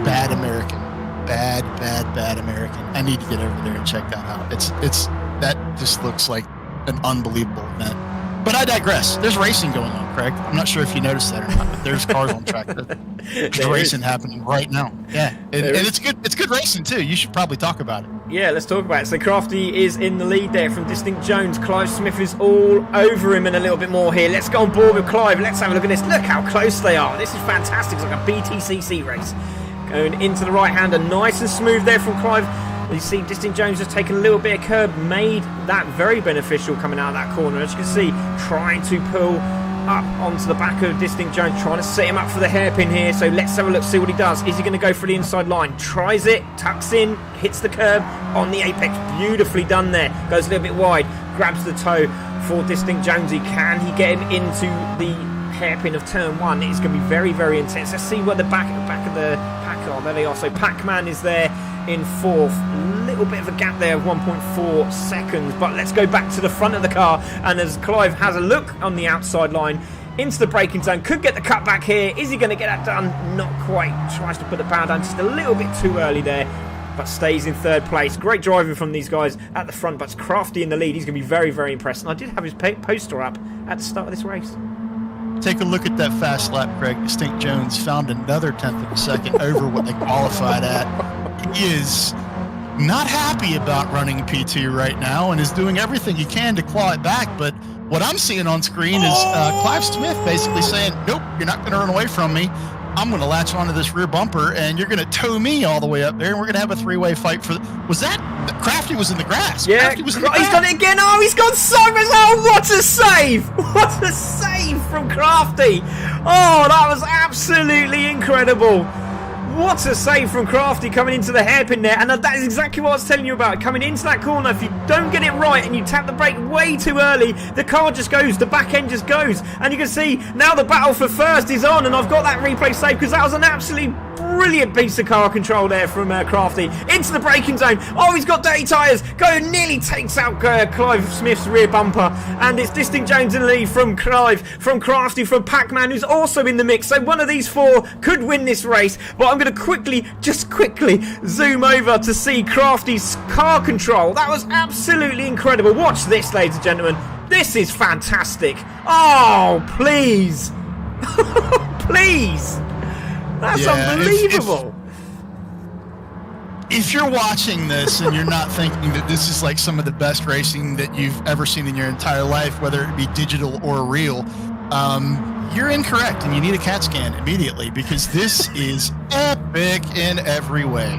Bad American. Bad American. I need to get over there and check that out. It's that just looks like an unbelievable event. But I digress. There's racing going on, Craig. I'm not sure if you noticed that or not, but there's cars on track. There's racing happening right now. Yeah, and it's good. It's good racing too. You should probably talk about it. Yeah, let's talk about it. So Crafty is in the lead there from Distinct Jones. Clive Smith is all over him and a little bit more here. Let's go on board with Clive. Let's have a look at this. Look how close they are. This is fantastic. It's like a BTCC race. Going into the right-hander, nice and smooth there from Clive. You see Distinct Jones just taking a little bit of curb, made that very beneficial coming out of that corner. As you can see, trying to pull up onto the back of Distinct Jones, trying to set him up for the hairpin here. So let's have a look, see what he does. Is he going to go for the inside line? Tries it, tucks in, hits the curb on the apex. Beautifully done there. Goes a little bit wide, grabs the toe for Distinct Jonesy. Can he get him into the hairpin of turn 1? It's going to be very, very intense. Let's see where the back of the pack are. There they are. So Pac-Man is there in fourth. Little bit of a gap there of 1.4 seconds, but let's go back to the front of the car, and as Clive has a look on the outside line into the braking zone, could get the cut back here. Is he going to get that done? Not quite. Tries to put the power down just a little bit too early there, but stays in third place. Great driving from these guys at the front, but it's Crafty in the lead. He's going to be very, very impressed, and I did have his poster up at the start of this race. Take a look at that fast lap, Craig. Distinct Jones found another 10th of a second over what they qualified at. He is not happy about running P2 right now and is doing everything he can to claw it back. But what I'm seeing on screen is Clive Smith basically saying, nope, you're not going to run away from me. I'm going to latch onto this rear bumper, and you're going to tow me all the way up there, and we're going to have a 3-way fight for was that Crafty was in the grass? Yeah, Crafty was in the grass. He's done it again. Oh, he's gone so much. Oh, what a save! What a save from Crafty! Oh, that was absolutely incredible. What a save from Crafty coming into the hairpin there, and that is exactly what I was telling you about. Coming into that corner, if you don't get it right and you tap the brake way too early, the car just goes, the back end just goes. And you can see now the battle for first is on, and I've got that replay saved because that was an absolutely brilliant piece of car control there from Crafty. Into the braking zone. Oh, he's got dirty tyres. Nearly takes out Clive Smith's rear bumper. And it's Distinct Jones in the lead from Clive, from Crafty, from Pac-Man, who's also in the mix. So one of these four could win this race. But I'm going to quickly zoom over to see Crafty's car control. That was absolutely incredible. Watch this, ladies and gentlemen. This is fantastic. Oh, please. Please. That's unbelievable. If you're watching this and you're not thinking that this is like some of the best racing that you've ever seen in your entire life, whether it be digital or real, you're incorrect, and you need a CAT scan immediately, because this is epic in every way.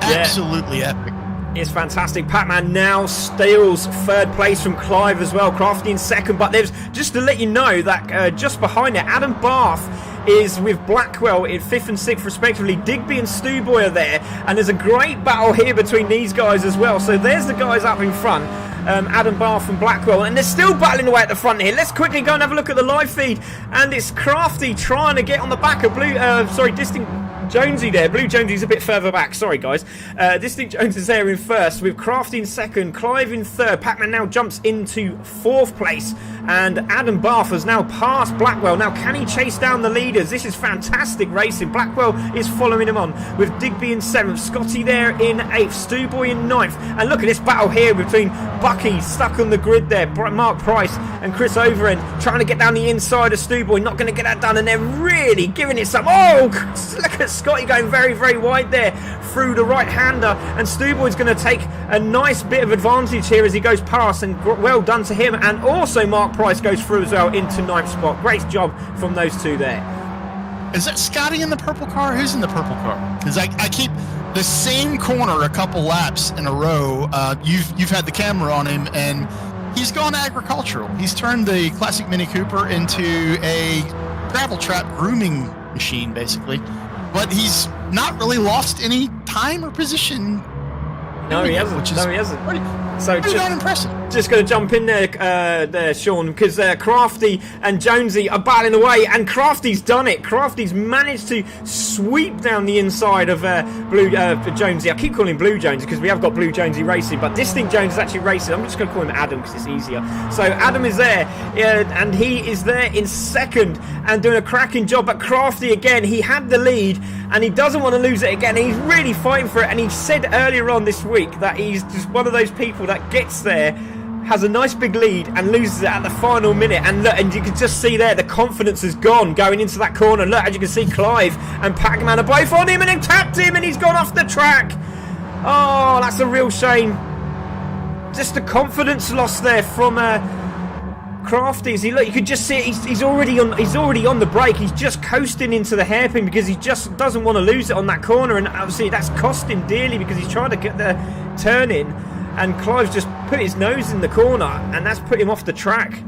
Absolutely epic. It's fantastic. Pac-Man now steals third place from Clive as well. Crafty in second, but there's, just to let you know, that just behind it, Adam Barth is with Blackwell in 5th and 6th respectively. Digby and Stewboy are there, and there's a great battle here between these guys as well. So there's the guys up in front, Adam Barth and Blackwell, and they're still battling away at the front here. Let's quickly go and have a look at the live feed, and it's Crafty trying to get on the back of Distinct Jonesy there. Blue Jonesy's a bit further back. Sorry, guys. Distinct Jones is there in first, with Crafty in second, Clive in third. Pac-Man now jumps into 4th place, and Adam Barth has now passed Blackwell. Now, can he chase down the leaders? This is fantastic racing. Blackwell is following him on, with Digby in 7th, Scotty there in 8th, Stewboy in 9th. And look at this battle here between Bucky, stuck on the grid there, Mark Price and Chris Overend, trying to get down the inside of Stewboy. Not going to get that done, and they're really giving it some. Oh, look at Scotty going very, very wide there through the right-hander, and Stewboy's going to take a nice bit of advantage here as he goes past, and well done to him. And also Mark Price goes through as well into 9th spot. Great job from those two there. Is that Scotty in the purple car? Who's in the purple car? Because I keep the same corner a couple laps in a row. You've had the camera on him, and he's gone agricultural. He's turned the classic Mini Cooper into a gravel trap grooming machine, basically. But he's not really lost any time or position. No, he hasn't. No, he hasn't. So pretty darn impressive. Just going to jump in there, Sean, because Crafty and Jonesy are battling away, and Crafty's done it. Crafty's managed to sweep down the inside of Blue Jonesy. I keep calling him Blue Jonesy because we have got Blue Jonesy racing, but Distinct Jones is actually racing. I'm just going to call him Adam because it's easier. So Adam is there, and he is there in second and doing a cracking job. But Crafty, again, he had the lead, and he doesn't want to lose it again. He's really fighting for it, and he said earlier on this week that he's just one of those people that gets there, has a nice big lead, and loses it at the final minute. And look, and you can just see there the confidence is gone going into that corner. Look, as you can see, Clive and Pac-Man are both on him, and they've tapped him, and he's gone off the track. Oh, that's a real shame. Just the confidence lost there from Crafty. Look, you could just see it, he's already on the brake. He's just coasting into the hairpin because he just doesn't want to lose it on that corner, and obviously that's cost him dearly because he's trying to get the turn in, and Clive's just put his nose in the corner, and that's put him off the track.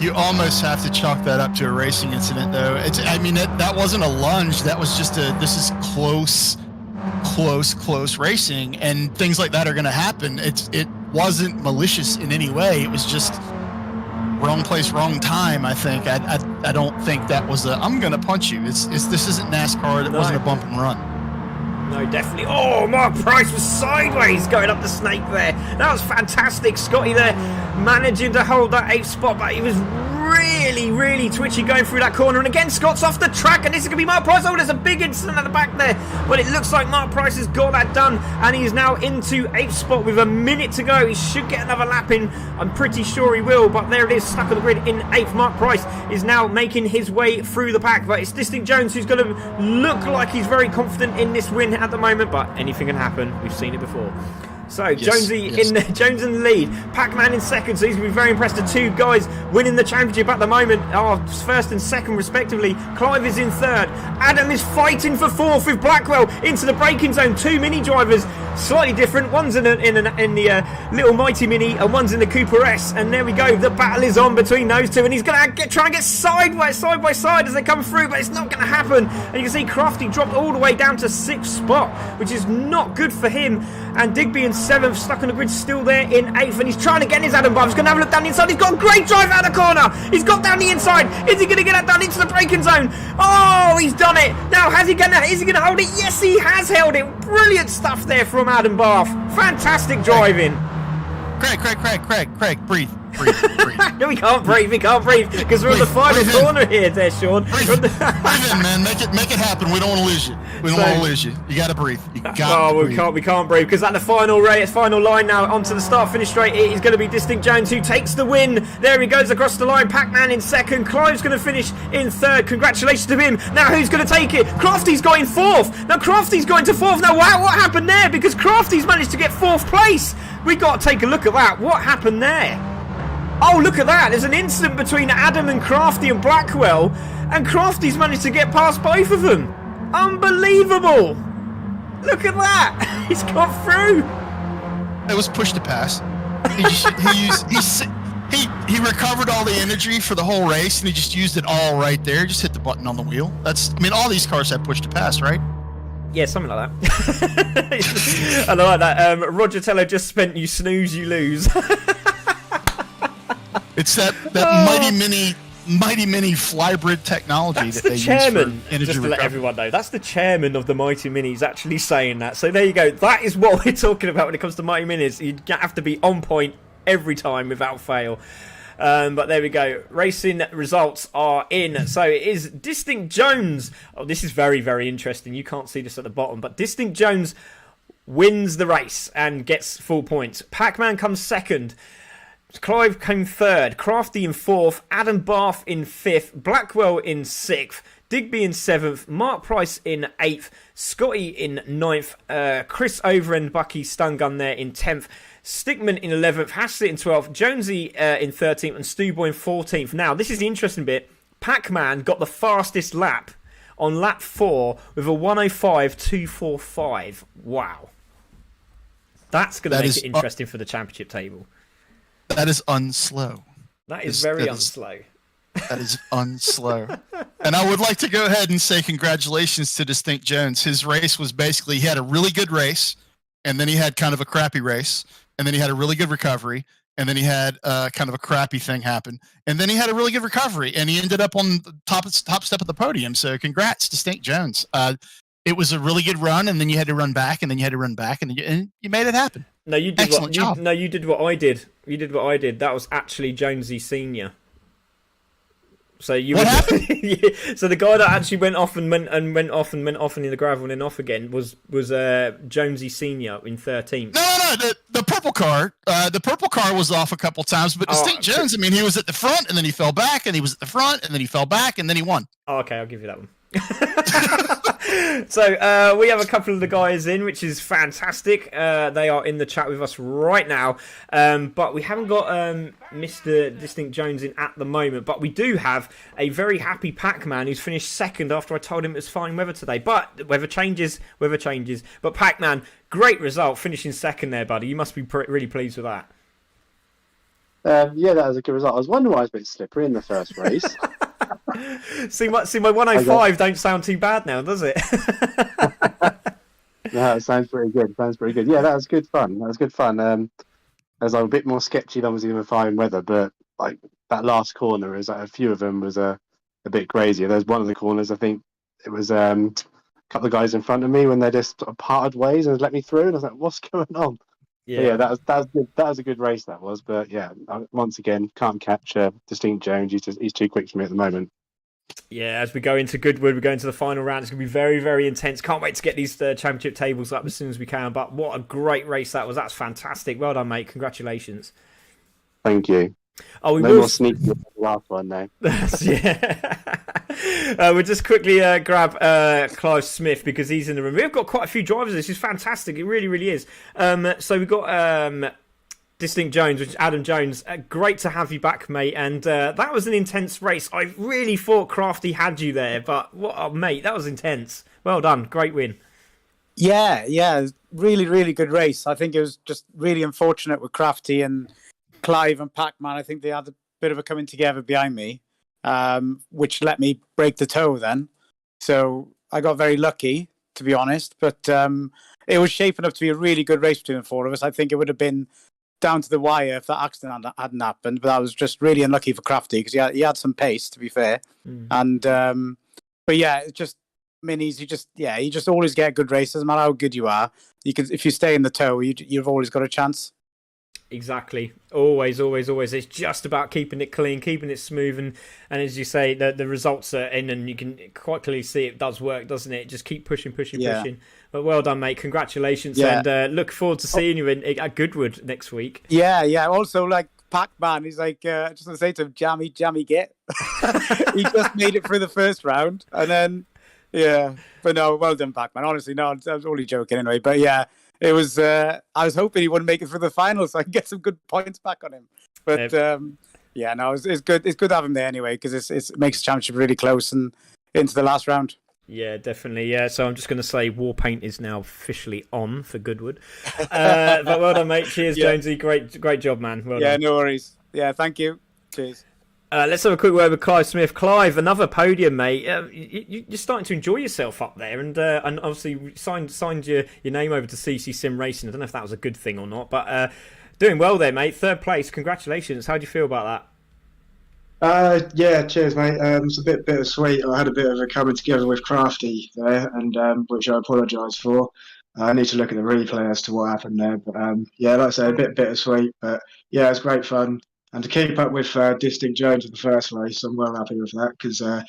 You almost have to chalk that up to a racing incident, though. That wasn't a lunge. That was just this is close racing, and things like that are going to happen. It wasn't malicious in any way. It was just wrong place, wrong time. I think. I don't think that was I'm going to punch you. This isn't NASCAR. It wasn't a bump and run. No, definitely. Oh, Mark Price was sideways going up the snake there. That was fantastic. Scotty there managing to hold that 8th spot, but he was really twitchy going through that corner. And again, Scott's off the track, and this is going to be Mark Price. Oh, there's a big incident at the back there, but it looks like Mark Price has got that done, and he's now into 8th spot with a minute to go. He should get another lap in. I'm pretty sure he will, but there it is, stuck on the grid in 8th. Mark Price is now making his way through the pack, but it's Distinct Jones who's going to look like he's very confident in this win at the moment, but anything can happen. We've seen it before. So Jones in the lead, Pac-Man in second, so he's going to be very impressed. The two guys winning the championship at the moment are first and second respectively. Clive is in third. Adam is fighting for fourth with Blackwell into the braking zone. Two mini drivers slightly different. One's in the little Mighty Mini, and one's in the Cooper S. And there we go. The battle is on between those two, and he's going to try and get side by side as they come through, but it's not going to happen. And you can see Crafty dropped all the way down to 6th spot, which is not good for him. And Digby in 7th, stuck on the grid, still there in 8th, and he's trying to get his Adam Buff. He's going to have a look down the inside. He's got a great drive out of the corner. He's got down the inside. Is he going to get that down into the braking zone? Oh, he's done it. Now, is he going to hold it? Yes, he has held it. Brilliant stuff there from Adam Bath. Fantastic driving. Craig, breathe. No, we can't breathe because we're on the final corner here there, Sean. Breathe in, man. Make it happen. We don't want to lose you. You gotta breathe. We can't breathe because at the final line now, onto the start-finish straight, it is going to be Distinct Jones who takes the win. There he goes across the line. Pac-Man in 2nd. Clive's going to finish in 3rd. Congratulations to him. Now who's going to take it? Crafty's going 4th. Now Crafty's going to 4th. Now wow, what happened there? Because Crafty's managed to get 4th place. We got to take a look at that. What happened there? Oh, look at that. There's an incident between Adam and Crafty and Blackwell, and Crafty's managed to get past both of them. Unbelievable. Look at that. He's got through. It was push to pass. He recovered all the energy for the whole race, and he just used it all right there. Just hit the button on the wheel. All these cars have push to pass, right? Yeah, something like that. And I like that. Roger Tello just spent you snooze, you lose. It's that mighty mini flybrid technology that's that the they chairman, use for energy just to let recovery. everyone know. That's the chairman of the Mighty Minis actually saying that. So there you go. That is what we're talking about when it comes to Mighty Minis. You have to be on point every time without fail. But there we go. Racing results are in. So it is Distinct Jones. Oh, this is very, very interesting. You can't see this at the bottom, but Distinct Jones wins the race and gets full points. Pac-Man comes 2nd. Clive came 3rd. Crafty in 4th. Adam Bath in 5th. Blackwell in 6th. Digby in 7th. Mark Price in 8th. Scotty in 9th. Chris Over and Bucky Stun Gun there in 10th. Stickman in 11th. Haslett in 12th. Jonesy in 13th. And Stewboy in 14th. Now, this is the interesting bit. Pac-Man got the fastest lap on lap 4 with a 105.245. Wow. That's going to make it interesting for the championship table. That is unslow. That is very unslow. That is unslow. And I would like to go ahead and say congratulations to Distinct Jones. His race was basically, he had a really good race, and then he had kind of a crappy race, and then he had a really good recovery, and then he had kind of a crappy thing happen, and then he had a really good recovery, and he ended up on the top step of the podium. So congrats, Distinct Jones. It was a really good run, and then you had to run back, and then you had to run back, and you made it happen. No, you did you did what I did. You did what I did. That was actually Jonesy Senior. So what happened? So the guy that actually went off and went off in the gravel and then off again was Jonesy Senior in 13th. No, the purple car. The purple car was off a couple times, but Distinct Jones. I mean, he was at the front and then he fell back, and he was at the front and then he fell back and then he won. Oh, okay, I'll give you that one. So we have a couple of the guys in, which is fantastic. They are in the chat with us right now, but we haven't got Mr. Distinct Jones in at the moment. But we do have a very happy Pac-Man who's finished 2nd after I told him it was fine weather today. But weather changes. But Pac-Man, great result, finishing 2nd there, buddy. You must be really pleased with that. Yeah, that was a good result. I was wondering why I was a bit slippery in the first race. See my 105 don't sound too bad now, does it? No, it sounds pretty good. Yeah, that was good fun. As I'm a bit more sketchy, obviously, with fine weather, but like that last corner is a few of them was a bit crazier. There's one of the corners, I think it was a couple of guys in front of me when they just sort of parted ways and let me through, and I was like, "What's going on?" Yeah, that was good. That was a good race, that was. But yeah, once again, can't catch Distinct Jones. He's too quick for me at the moment. Yeah, as we go into Goodwood, we go into the final round. It's going to be very, very intense. Can't wait to get these championship tables up as soon as we can. But what a great race that was. That's fantastic. Well done, mate. Congratulations. Thank you. Oh, we no will more sneaky than the last one, though. Yeah. We'll just quickly grab Clive Smith because he's in the room. We've got quite a few drivers. This is fantastic. It really, really is. So we've got Distinct Jones, which is Adam Jones. Great to have you back, mate. And that was an intense race. I really thought Crafty had you there, but mate, that was intense. Well done. Great win. Yeah. really, really good race. I think it was just really unfortunate with Crafty and Clive and Pac-Man. I think they had a bit of a coming together behind me, which let me break the toe then. So I got very lucky, to be honest. But it was shaping up to be a really good race between the four of us. I think it would have been down to the wire if that accident hadn't happened. But I was just really unlucky for Crafty because he had some pace, to be fair. And but yeah, it's just Minis. You just always get good races, no matter how good you are. You can, if you stay in the toe, you've always got a chance. Exactly. Always. It's just about keeping it clean, keeping it smooth, and as you say, the results are in, and you can quite clearly see it does work, doesn't it? Just keep pushing. But well done, mate. Congratulations, and look forward to seeing you at Goodwood next week. Yeah. Also, like Pac-Man, he's like, just gonna say to him, jammy get. He just made it through the first round, and then but no, well done, Pac-Man. Honestly, no, I was only joking anyway. But yeah. It was. I was hoping he wouldn't make it through the final, so I can get some good points back on him. But it's good. It's good to have him there anyway because it makes the championship really close and into the last round. Yeah, definitely. Yeah, so I'm just going to say Warpaint is now officially on for Goodwood. But well done, mate. Cheers, Jonesy. Great job, man. Well done. No worries. Yeah, thank you. Cheers. Let's have a quick word with Clive Smith. Clive, another podium, mate. You're starting to enjoy yourself up there, and obviously signed your name over to CC Sim Racing. I don't know if that was a good thing or not, but doing well there, mate. Third place, congratulations. How do you feel about that? Yeah, cheers, mate. It's a bit bittersweet. I had a bit of a coming together with Crafty there, and which I apologise for. I need to look at the replay as to what happened there, but like I say, a bit bittersweet, but yeah, it's great fun. And to keep up with Distinct Jones in the first race, I'm well happy with that because I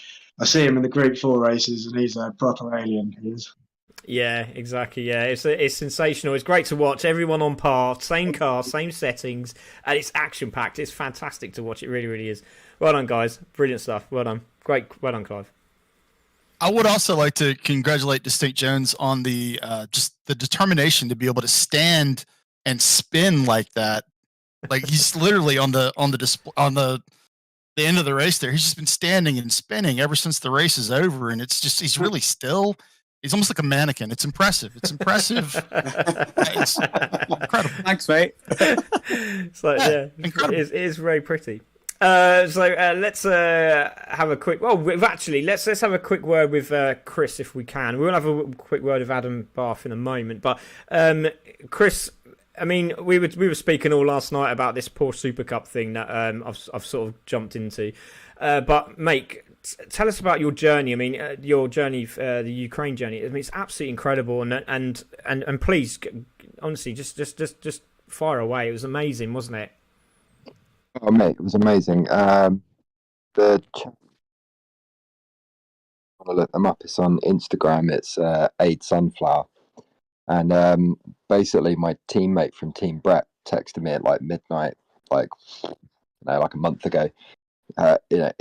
see him in the Group 4 races and he's a proper alien. He is. Yeah, exactly. Yeah, it's sensational. It's great to watch. Everyone on par, same car, same settings, and it's action packed. It's fantastic to watch. It really, really is. Well done, guys. Brilliant stuff. Well done. Great. Well done, Clive. I would also like to congratulate Distinct Jones on the just the determination to be able to stand and spin like that. Like he's literally on the end of the race there. He's just been standing and spinning ever since the race is over, and it's just he's really still. He's almost like a mannequin. It's impressive. It's incredible. Thanks, mate. It is very pretty. Let's have a quick. Well, let's have a quick word with Chris if we can. We'll have a quick word with Adam Barth in a moment, but Chris. I mean, we were speaking all last night about this Porsche Super Cup thing that I've sort of jumped into. But mate, tell us about your journey. I mean, your journey, the Ukraine journey. I mean, it's absolutely incredible. And please, honestly, just fire away. It was amazing, wasn't it? Oh mate, it was amazing. Want to look them up? It's on Instagram. It's Aid Sunflower. And basically, my teammate from Team Brett texted me at like midnight, like a month ago. How do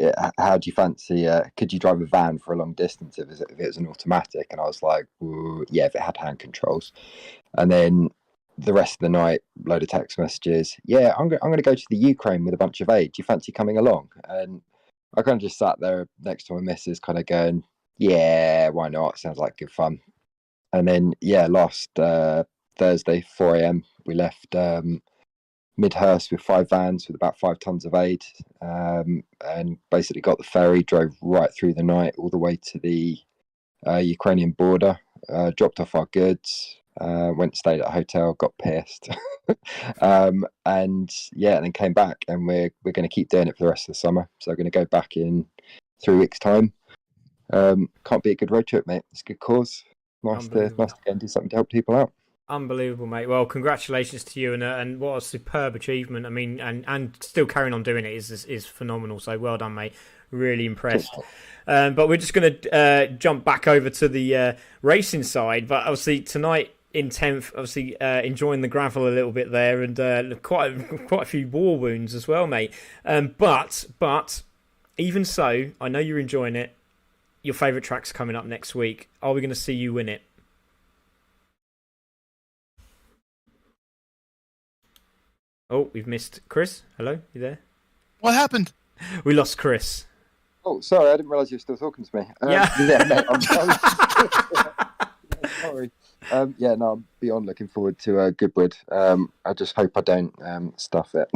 you fancy? Could you drive a van for a long distance if it was an automatic? And I was like, yeah, if it had hand controls. And then the rest of the night, load of text messages. Yeah, I'm going to go to the Ukraine with a bunch of aid. Do you fancy coming along? And I kind of just sat there next to my missus, kind of going, yeah, why not? Sounds like good fun. And then, last Thursday, 4 a.m., we left Midhurst with 5 vans with about 5 tons of aid, and basically got the ferry, drove right through the night all the way to the Ukrainian border, dropped off our goods, went stayed at a hotel, got pissed, and then came back, and we're going to keep doing it for the rest of the summer. So we're going to go back in 3 weeks' time. Can't be a good road trip, mate. It's a good cause. Nice to go and do something to help people out. Unbelievable, mate. Well, congratulations to you, and what a superb achievement. I mean, and still carrying on doing it is phenomenal. So well done, mate. Really impressed. But we're just going to jump back over to the racing side. But obviously tonight in 10th, obviously enjoying the gravel a little bit there, and quite a few war wounds as well, mate. But even so, I know you're enjoying it. Your favourite track's coming up next week. Are we going to see you win it? Oh, we've missed Chris. Hello, you there? What happened? We lost Chris. Oh, sorry, I didn't realise you were still talking to me. Yeah. Yeah, mate, I'm sorry. Sorry. Yeah, no, I'm beyond looking forward to Goodwood. I just hope I don't stuff it.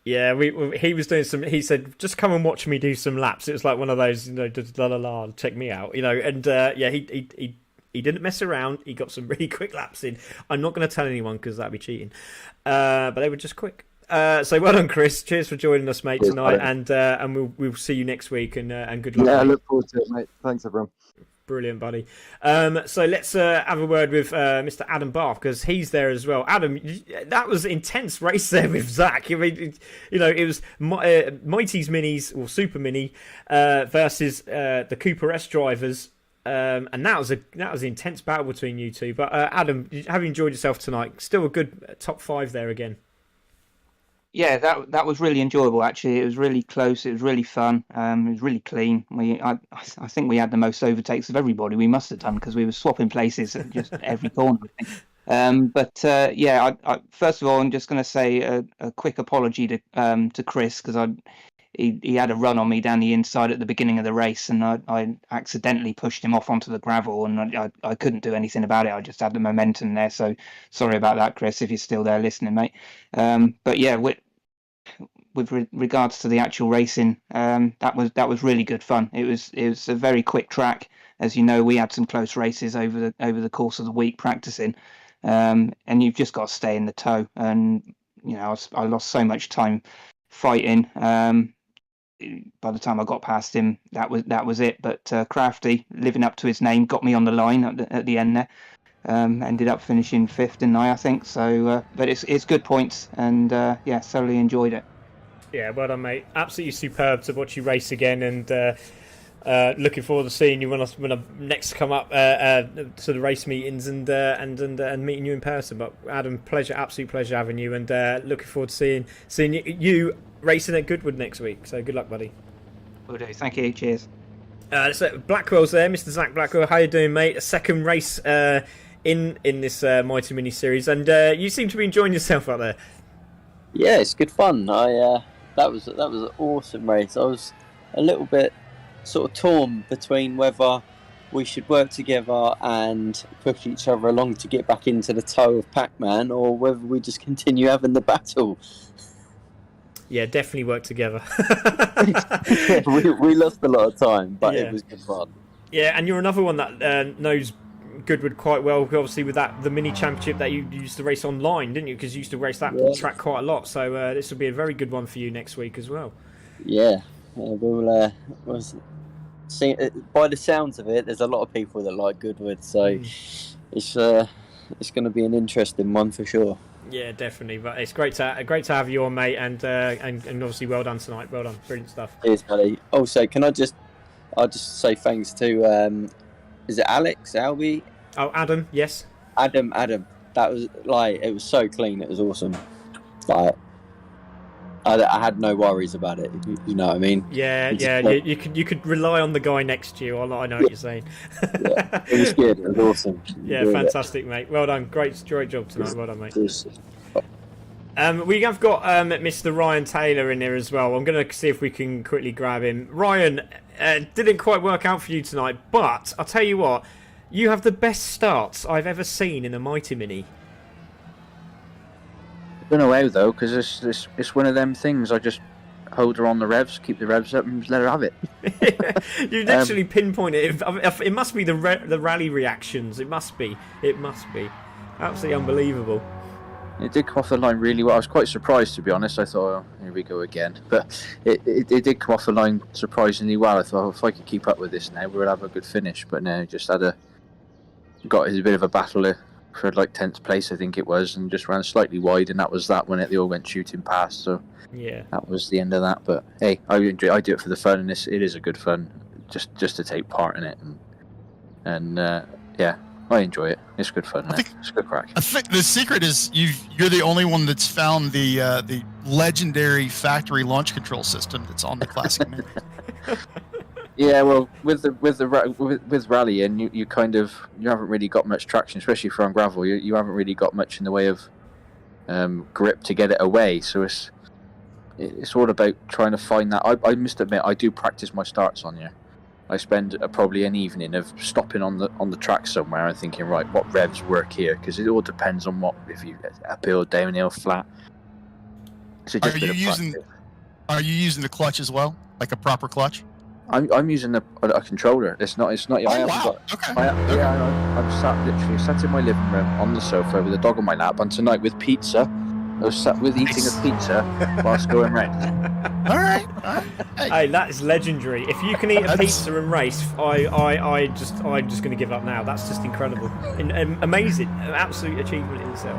Yeah, he was doing some. He said, "Just come and watch me do some laps." It was like one of those, just la la la, check me out, And yeah, he didn't mess around. He got some really quick laps in. I'm not going to tell anyone because that'd be cheating. But they were just quick. So well done, Chris. Cheers for joining us, mate, tonight, and we'll see you next week. And good luck. Yeah, mate. I look forward to it, mate. Thanks, everyone. Brilliant, buddy. So let's have a word with Mr. Adam Bath because he's there as well. Adam, that was an intense race there with Zach. I mean, it was Mighty's Minis or Super Mini versus the Cooper S drivers, and that was an intense battle between you two. But Adam, have you enjoyed yourself tonight? Still a good top 5 there again. Yeah, that was really enjoyable. Actually, it was really close. It was really fun. It was really clean. I think we had the most overtakes of everybody. We must have done because we were swapping places at just every corner. Yeah, I first of all, I'm just going to say a quick apology to Chris because he had a run on me down the inside at the beginning of the race, and I accidentally pushed him off onto the gravel, and I couldn't do anything about it. I just had the momentum there. So sorry about that, Chris, if you're still there listening, mate. But yeah, with regards to the actual racing, that was really good fun. It was a very quick track. As you know, we had some close races over the course of the week practicing, and you've just got to stay in the tow. And I lost so much time fighting. By the time I got past him, that was it. But Crafty, living up to his name, got me on the line at the end there. Ended up finishing 5th, didn't I think so. But it's good points, and yeah, thoroughly enjoyed it. Yeah, well done, mate. Absolutely superb to watch you race again, and looking forward to seeing you when I next come up to the race meetings and meeting you in person. But Adam, absolute pleasure having you, and looking forward to seeing you racing at Goodwood next week. So good luck, buddy. Will do. Thank you. Cheers. So Blackwell's there, Mr. Zach Blackwell. How you doing, mate? A second race in this Mighty Mini series, and you seem to be enjoying yourself out there. Yeah, it's good fun. That was an awesome race. I was a little bit sort of torn between whether we should work together and push each other along to get back into the tow of Pac-Man, or whether we just continue having the battle. Yeah, definitely work together. we lost a lot of time, but it was good fun. Yeah, and you're another one that knows Goodwood quite well, obviously with the mini championship that you used to race online, didn't you? Because you used to race that track quite a lot. So this will be a very good one for you next week as well. Yeah, we'll see. By the sounds of it, there's a lot of people that like Goodwood, so it's going to be an interesting one for sure. Yeah, definitely. But it's great to have you on, mate, and obviously well done tonight. Well done, brilliant stuff. Cheers, buddy. Also, I'll just say thanks to is it Alex Albie? Oh, Adam, yes. Adam. That was it was so clean. It was awesome. I had no worries about it. You know what I mean? Yeah. You could rely on the guy next to you. I know what you're saying. Yeah, it was good. It was awesome. Yeah, fantastic, mate. Well done. Great job tonight. Well done, mate. We have got Mr. Ryan Taylor in here as well. I'm going to see if we can quickly grab him. Ryan, didn't quite work out for you tonight, but I'll tell you what, you have the best starts I've ever seen in a Mighty Mini. I don't know how though, because it's one of them things. I just hold her on the revs, keep the revs up, and let her have it. You literally pinpointed it. It must be the rally reactions. It must be absolutely unbelievable. It did come off the line really well. I was quite surprised, to be honest. I thought, oh, here we go again. But it did come off the line surprisingly well. I thought, if I could keep up with this now, we'll have a good finish. But no, just got a bit of a battle for 10th place, I think it was, and just ran slightly wide, and that was that when they all went shooting past. So yeah, that was the end of that. But hey, I enjoy. I do it for the fun, and it is a good fun, just to take part in it, and yeah. I enjoy it. It's good fun. It's good crack. I think the secret is you're the only one that's found the legendary factory launch control system that's on the classic Mini. Yeah, well, with rallying, you haven't really got much traction, especially for on gravel. You haven't really got much in the way of grip to get it away. So it's all about trying to find that. I must admit, I do practice my starts on you. I spend probably an evening of stopping on the track somewhere and thinking, right, what revs work here? Because it all depends on if you uphill, downhill, flat. So just Are you using the clutch as well, like a proper clutch? I'm using a controller. It's not. Oh wow! Okay. I'm sat in my living room on the sofa with a dog on my lap, and tonight with pizza. I was sat with eating a pizza whilst going round. All right. Hey, that is legendary. If you can eat a pizza and race, I'm just going to give up now. That's just incredible, amazing, an absolute achievement in itself.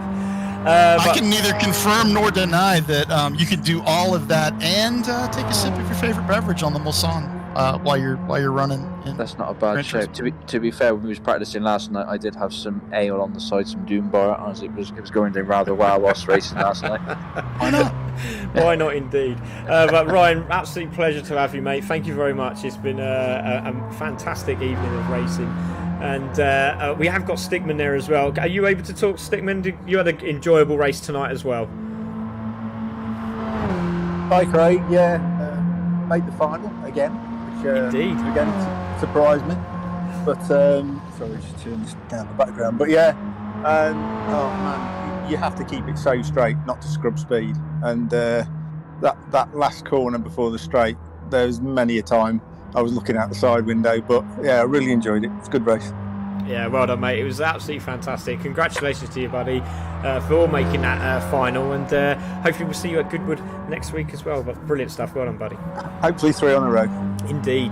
I can neither confirm nor deny that you can do all of that and take a sip of your favorite beverage on the Mulsanne while you're running. That's not a bad show. To be fair, when we was practicing last night, I did have some ale on the side, some Doom Bar, as it was going down rather well whilst racing last night. Why not? Why not, indeed. But Ryan, absolute pleasure to have you, mate. Thank you very much. It's been a fantastic evening of racing. And we have got Stickman there as well. Are you able to talk, Stickman? You had an enjoyable race tonight as well. Hi, Craig. Yeah, made the final again, which indeed again surprised me. But sorry, just turn this down the background. But yeah, oh man, you have to keep it so straight, not to scrub speed. And that last corner before the straight, there's many a time I was looking out the side window, but yeah, I really enjoyed it. It's a good race. Yeah, well done, mate. It was absolutely fantastic. Congratulations to you, buddy, for making that final, and hopefully we'll see you at Goodwood next week as well. But brilliant stuff. Well done, buddy. Hopefully 3 on a row. Indeed.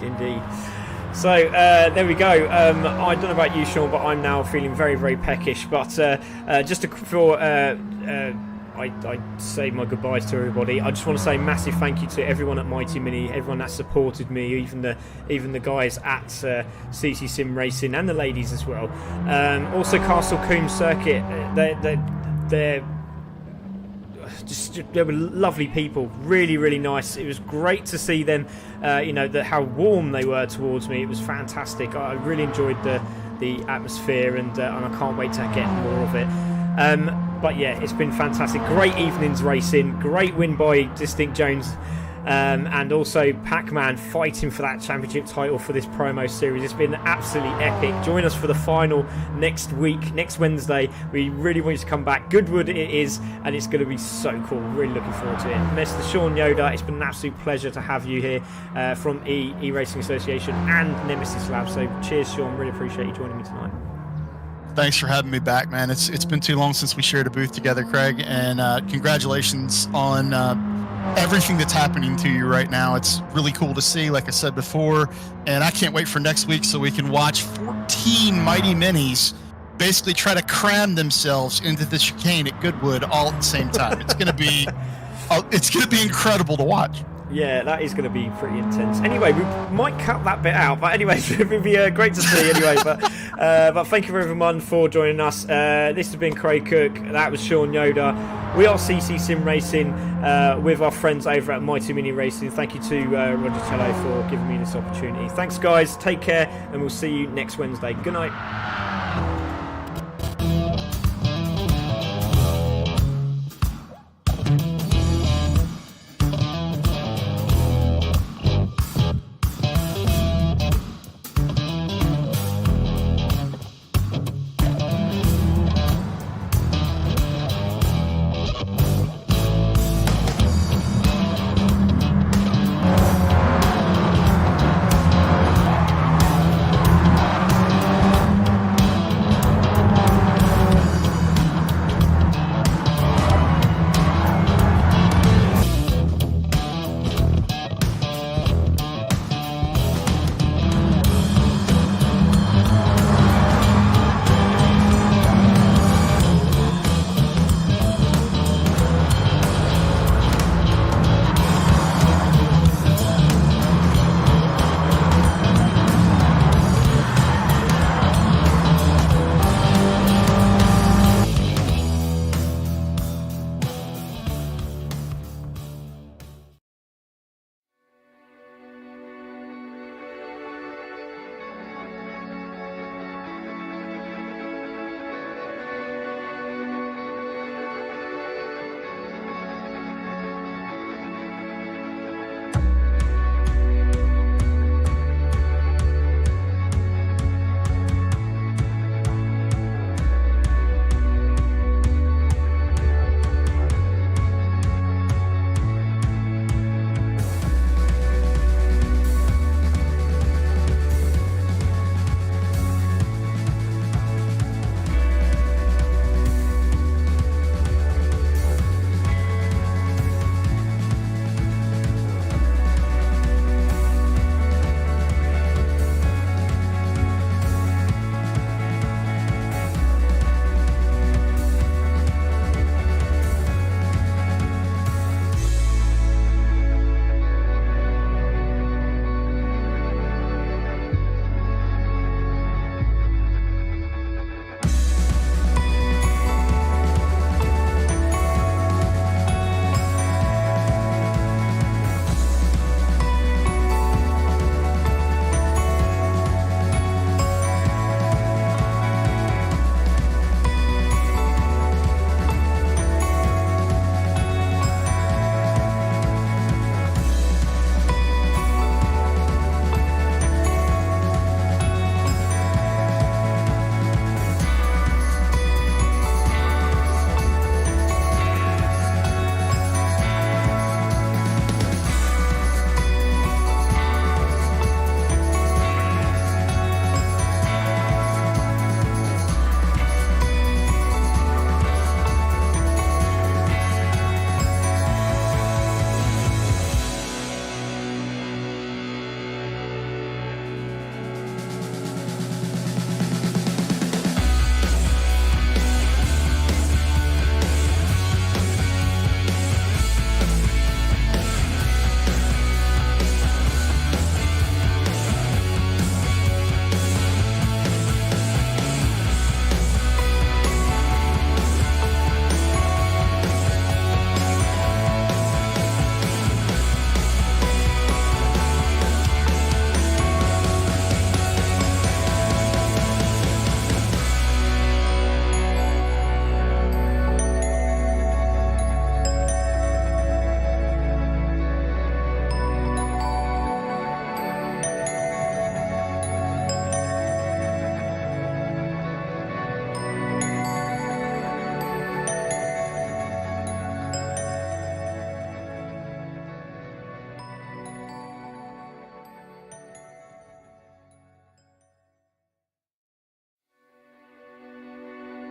So there we go. I don't know about you, Sean, but I'm now feeling very, very peckish. But just before I say my goodbyes to everybody, I just want to say a massive thank you to everyone at Mighty Mini, everyone that supported me, even the guys at CC Sim Racing and the ladies as well. Also Castle Combe Circuit, they were lovely people, really, really nice. It was great to see them, how warm they were towards me. It was fantastic. I really enjoyed the atmosphere, and I can't wait to get more of it. But yeah, it's been fantastic. Great evenings racing. Great win by Distinct Jones. And also Pac-Man fighting for that championship title for this promo series. It's been absolutely epic. Join us for the final next week, next Wednesday. We really want you to come back. Goodwood it is, and it's going to be so cool. Really looking forward to it. Mr. Sean Yoda, it's been an absolute pleasure to have you here from E-Racing Association and Nemesis Labs. So cheers, Sean. Really appreciate you joining me tonight. Thanks for having me back, man. It's been too long since we shared a booth together, Craig, and congratulations on everything that's happening to you right now. It's really cool to see, like I said before, and I can't wait for next week so we can watch 14 Mighty Minis basically try to cram themselves into the chicane at Goodwood all at the same time. It's gonna be incredible to watch. Yeah, that is going to be pretty intense. Anyway, we might cut that bit out, but anyway, it would be great to see anyway. But thank you everyone for joining us. This has been Craig Cook. That was Sean Yoda. We are CC Sim Racing with our friends over at Mighty Mini Racing. Thank you to Roger Cello for giving me this opportunity. Thanks, guys. Take care, and we'll see you next Wednesday. Good night.